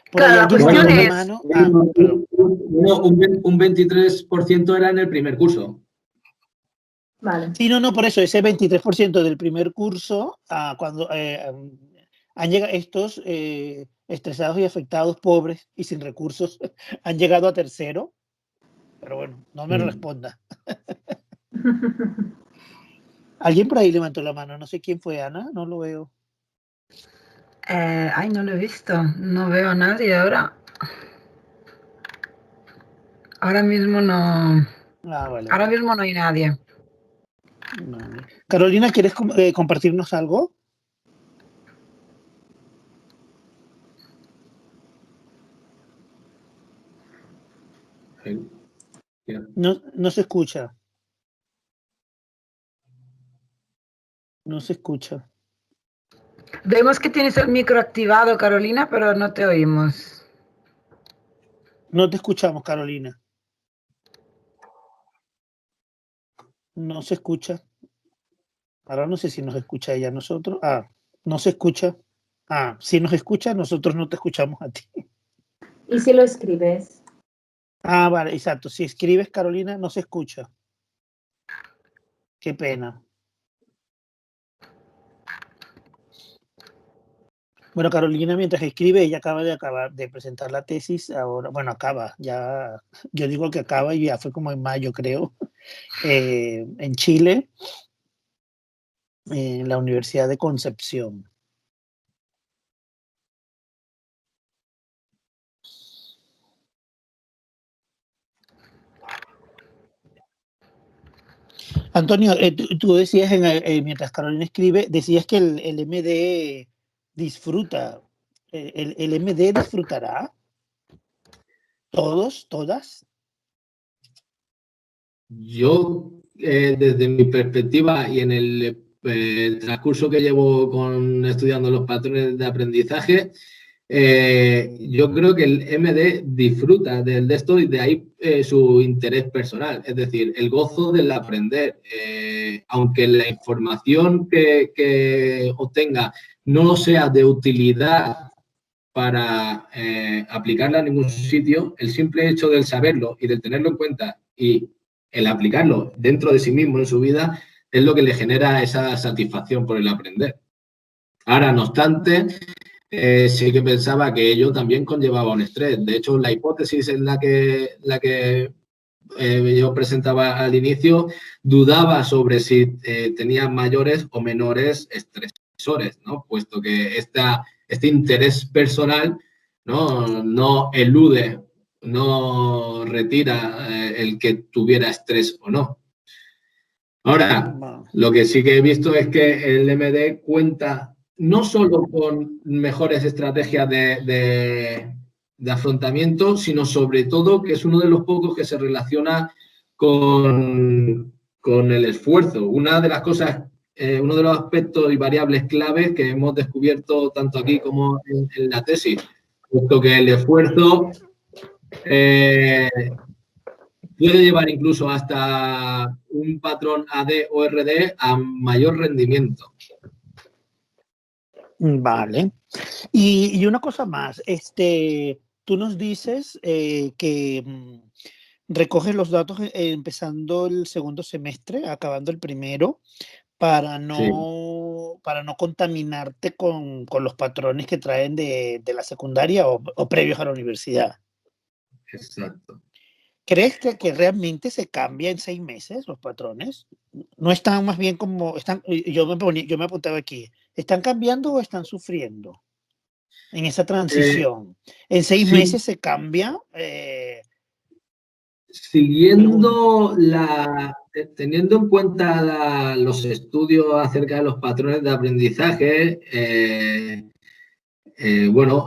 Por claro, ahí alguien la cuestión es... mano. Un 23% era en el primer curso. Vale. Sí, no, por eso, ese 23% del primer curso, cuando han llegado estos estresados y afectados, pobres y sin recursos, han llegado a tercero. Pero bueno, no me responda. Alguien por ahí levantó la mano, no sé quién fue, Ana, no lo veo. No lo he visto, no veo a nadie ahora. Ahora mismo no. Vale. Ahora mismo no hay nadie. Vale. Carolina, ¿quieres compartirnos algo? No se escucha. No se escucha. Vemos que tienes el micro activado, Carolina, pero no te oímos. No te escuchamos, Carolina. No se escucha. Ahora no sé si nos escucha ella a nosotros. No se escucha. Si nos escucha, nosotros no te escuchamos a ti. ¿Y si lo escribes? Ah, vale, exacto. Si escribes, Carolina, no se escucha. Qué pena. Bueno, Carolina, mientras escribe, ella acaba de presentar la tesis. Ahora, bueno, acaba, ya, yo digo que acaba y ya fue como en mayo, creo, en Chile, en la Universidad de Concepción. Antonio, tú decías, mientras Carolina escribe, decías que el MD disfruta. ¿El MD disfrutará? ¿Todos? ¿Todas? Yo, desde mi perspectiva y en el transcurso que llevo estudiando los patrones de aprendizaje, yo creo que el MD disfruta de esto y de ahí su interés personal, es decir, el gozo del aprender. Aunque la información que obtenga no sea de utilidad para aplicarla en ningún sitio, el simple hecho del saberlo y del tenerlo en cuenta y el aplicarlo dentro de sí mismo en su vida es lo que le genera esa satisfacción por el aprender. Ahora, no obstante, sí que pensaba que ello también conllevaba un estrés. De hecho, la hipótesis en la que yo presentaba al inicio dudaba sobre si tenía mayores o menores estresores, ¿no? Puesto que este interés personal no elude, no retira el que tuviera estrés o no. Ahora, lo que sí que he visto es que el MD cuenta no solo con mejores estrategias de afrontamiento, sino sobre todo que es uno de los pocos que se relaciona con el esfuerzo. Una de las cosas, uno de los aspectos y variables claves que hemos descubierto tanto aquí como en la tesis, puesto que el esfuerzo puede llevar incluso hasta un patrón AD o RD a mayor rendimiento. Vale. Y una cosa más, tú nos dices que recoges los datos empezando el segundo semestre, acabando el primero, para no contaminarte con los patrones que traen de la secundaria o previos a la universidad. Exacto. ¿Crees que realmente se cambia en 6 meses los patrones? ¿No están más bien como están? Yo me apuntaba aquí. ¿Están cambiando o están sufriendo en esa transición? ¿En 6 sí. meses se cambia? Siguiendo teniendo en cuenta los estudios acerca de los patrones de aprendizaje,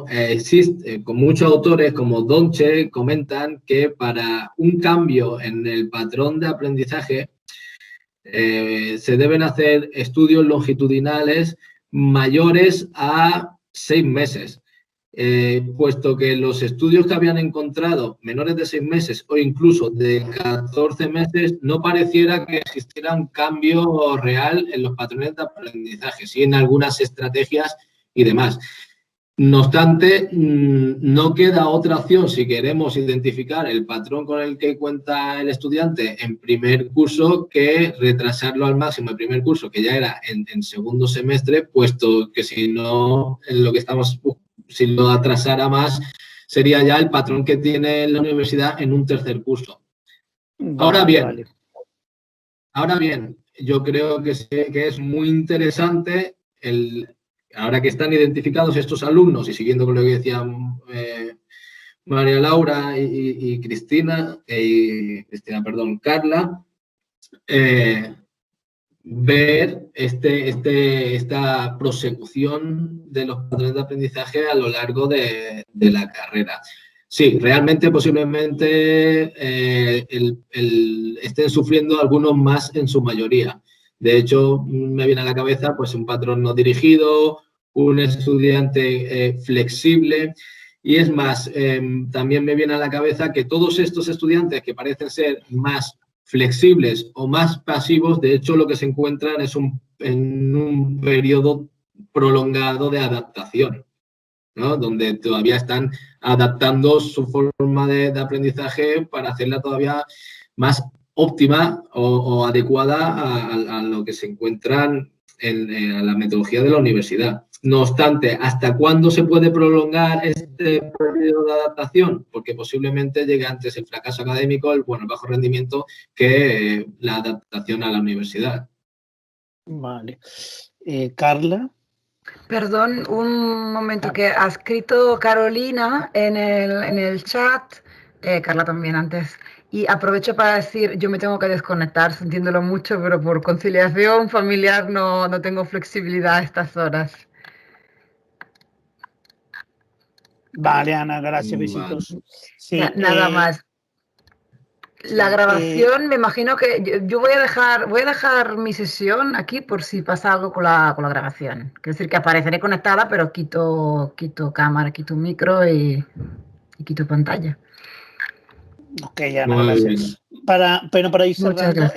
existe, con muchos autores como Donche comentan que para un cambio en el patrón de aprendizaje se deben hacer estudios longitudinales mayores a 6 meses. Puesto que los estudios que habían encontrado menores de 6 meses o incluso de 14 meses no pareciera que existiera un cambio real en los patrones de aprendizaje, sí en algunas estrategias y demás. No obstante, no queda otra opción si queremos identificar el patrón con el que cuenta el estudiante en primer curso que retrasarlo al máximo en primer curso, que ya era en segundo semestre, puesto que si no, en lo que estamos, si lo atrasara más, sería ya el patrón que tiene la universidad en un tercer curso. Ahora bien, yo creo que es muy interesante ahora que están identificados estos alumnos y siguiendo con lo que decían María Laura y Carla, ver esta prosecución de los patrones de aprendizaje a lo largo de la carrera. Sí, realmente posiblemente estén sufriendo algunos más en su mayoría. De hecho, me viene a la cabeza pues un patrón no dirigido, un estudiante flexible y es más, también me viene a la cabeza que todos estos estudiantes que parecen ser más flexibles o más pasivos, de hecho lo que se encuentran es en un periodo prolongado de adaptación. ¿no? Donde todavía están adaptando su forma de aprendizaje para hacerla todavía más óptima o adecuada a lo que se encuentran en la metodología de la universidad. No obstante, ¿hasta cuándo se puede prolongar este periodo de adaptación? Porque posiblemente llegue antes el fracaso académico, el bajo rendimiento, que la adaptación a la universidad. Vale. Carla. Perdón, un momento, que ha escrito Carolina en el chat, Carla también antes, y aprovecho para decir, yo me tengo que desconectar, sintiéndolo mucho, pero por conciliación familiar no tengo flexibilidad a estas horas. Vale, Ana, gracias, besitos. Sí, nada más. La grabación, me imagino que yo voy a dejar mi sesión aquí por si pasa algo con la grabación. Quiero decir que apareceré conectada, pero quito cámara, quito micro y quito pantalla. Ok, Ana, gracias. Para ir cerrando,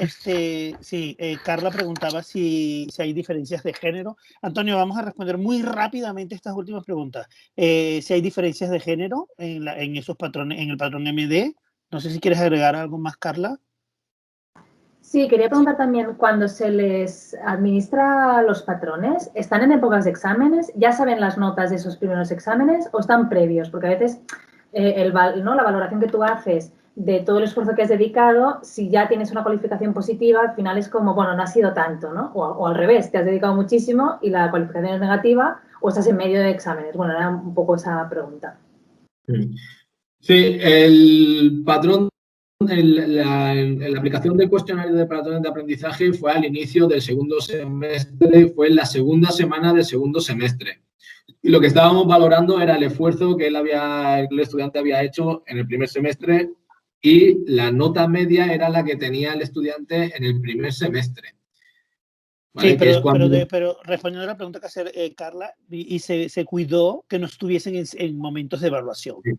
Carla preguntaba si hay diferencias de género. Antonio, vamos a responder muy rápidamente estas últimas preguntas. Si hay diferencias de género en esos patrones, en el patrón MD. No sé si quieres agregar algo más, Carla. Sí, quería preguntar también, cuando se les administra los patrones, ¿están en épocas de exámenes? ¿Ya saben las notas de esos primeros exámenes o están previos? Porque a veces la valoración que tú haces de todo el esfuerzo que has dedicado, si ya tienes una cualificación positiva, al final es como, bueno, no ha sido tanto, ¿no? O al revés, te has dedicado muchísimo y la cualificación es negativa, o estás en medio de exámenes. Bueno, era un poco esa pregunta. Sí, el patrón, la aplicación del cuestionario de patrones de aprendizaje fue al inicio del segundo semestre, fue en la segunda semana del segundo semestre. Y lo que estábamos valorando era el esfuerzo que el estudiante había hecho en el primer semestre y la nota media era la que tenía el estudiante en el primer semestre. ¿Vale? Sí, pero respondiendo a la pregunta que hace Carla, y se cuidó que no estuviesen en momentos de evaluación. Sí.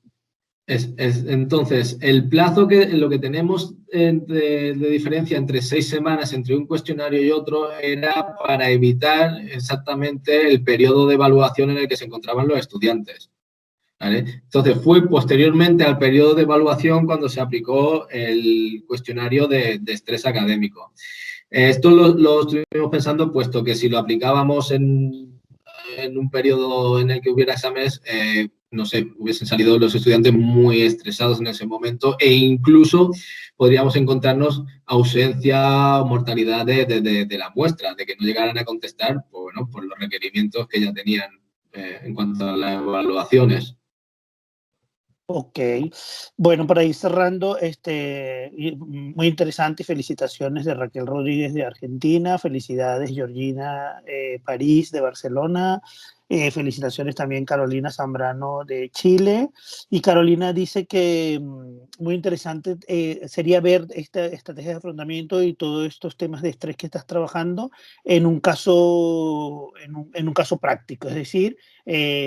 Entonces, el plazo lo que tenemos de diferencia entre 6 semanas entre un cuestionario y otro era para evitar exactamente el periodo de evaluación en el que se encontraban los estudiantes. ¿Vale? Entonces, fue posteriormente al periodo de evaluación cuando se aplicó el cuestionario de estrés académico. Esto lo estuvimos pensando, puesto que si lo aplicábamos en un periodo en el que hubiera exámenes, no sé, hubiesen salido los estudiantes muy estresados en ese momento e incluso podríamos encontrarnos ausencia o mortalidad de la muestra, de que no llegaran a contestar por los requerimientos que ya tenían en cuanto a las evaluaciones. Ok, bueno, para ir cerrando, muy interesante, felicitaciones de Raquel Rodríguez de Argentina, felicidades Georgina París de Barcelona, felicitaciones también Carolina Zambrano de Chile, y Carolina dice que muy interesante sería ver esta estrategia de afrontamiento y todos estos temas de estrés que estás trabajando en un caso, en un caso práctico, es decir,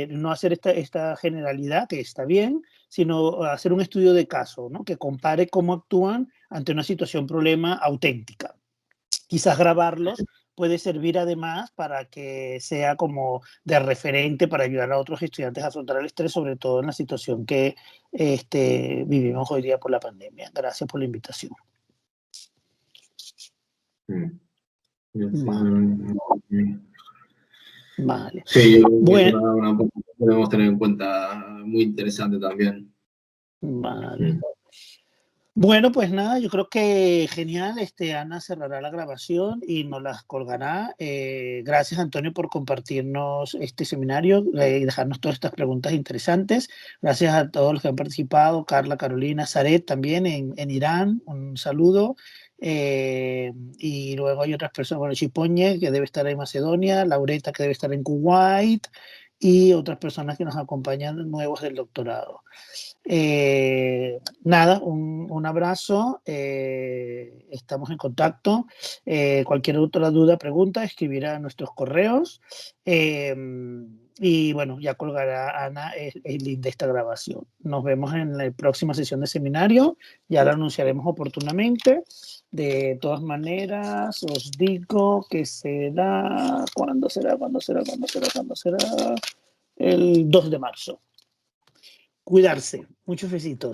no hacer esta generalidad, que está bien, sino hacer un estudio de caso, ¿no? Que compare cómo actúan ante una situación problema auténtica. Quizás grabarlos puede servir además para que sea como de referente para ayudar a otros estudiantes a afrontar el estrés, sobre todo en la situación que vivimos hoy día por la pandemia. Gracias por la invitación. Vale. Sí, bueno, podemos tener en cuenta, muy interesante también. Vale. Bueno, pues nada, yo creo que genial. Ana cerrará la grabación y nos las colgará. Gracias, Antonio, por compartirnos este seminario y dejarnos todas estas preguntas interesantes. Gracias a todos los que han participado, Carla, Carolina, Zaret también en Irán, un saludo. Y luego hay otras personas, bueno, Chipoñe, que debe estar en Macedonia, Laureta, que debe estar en Kuwait, y otras personas que nos acompañan nuevos del doctorado. Nada, un abrazo, estamos en contacto. Cualquier otra duda, pregunta, escribirá a nuestros correos. Y bueno, ya colgará Ana el link de esta grabación. Nos vemos en la próxima sesión de seminario, ya la anunciaremos oportunamente. De todas maneras, os digo que será, ¿cuándo será? el 2 de marzo. Cuidarse. Muchos besitos.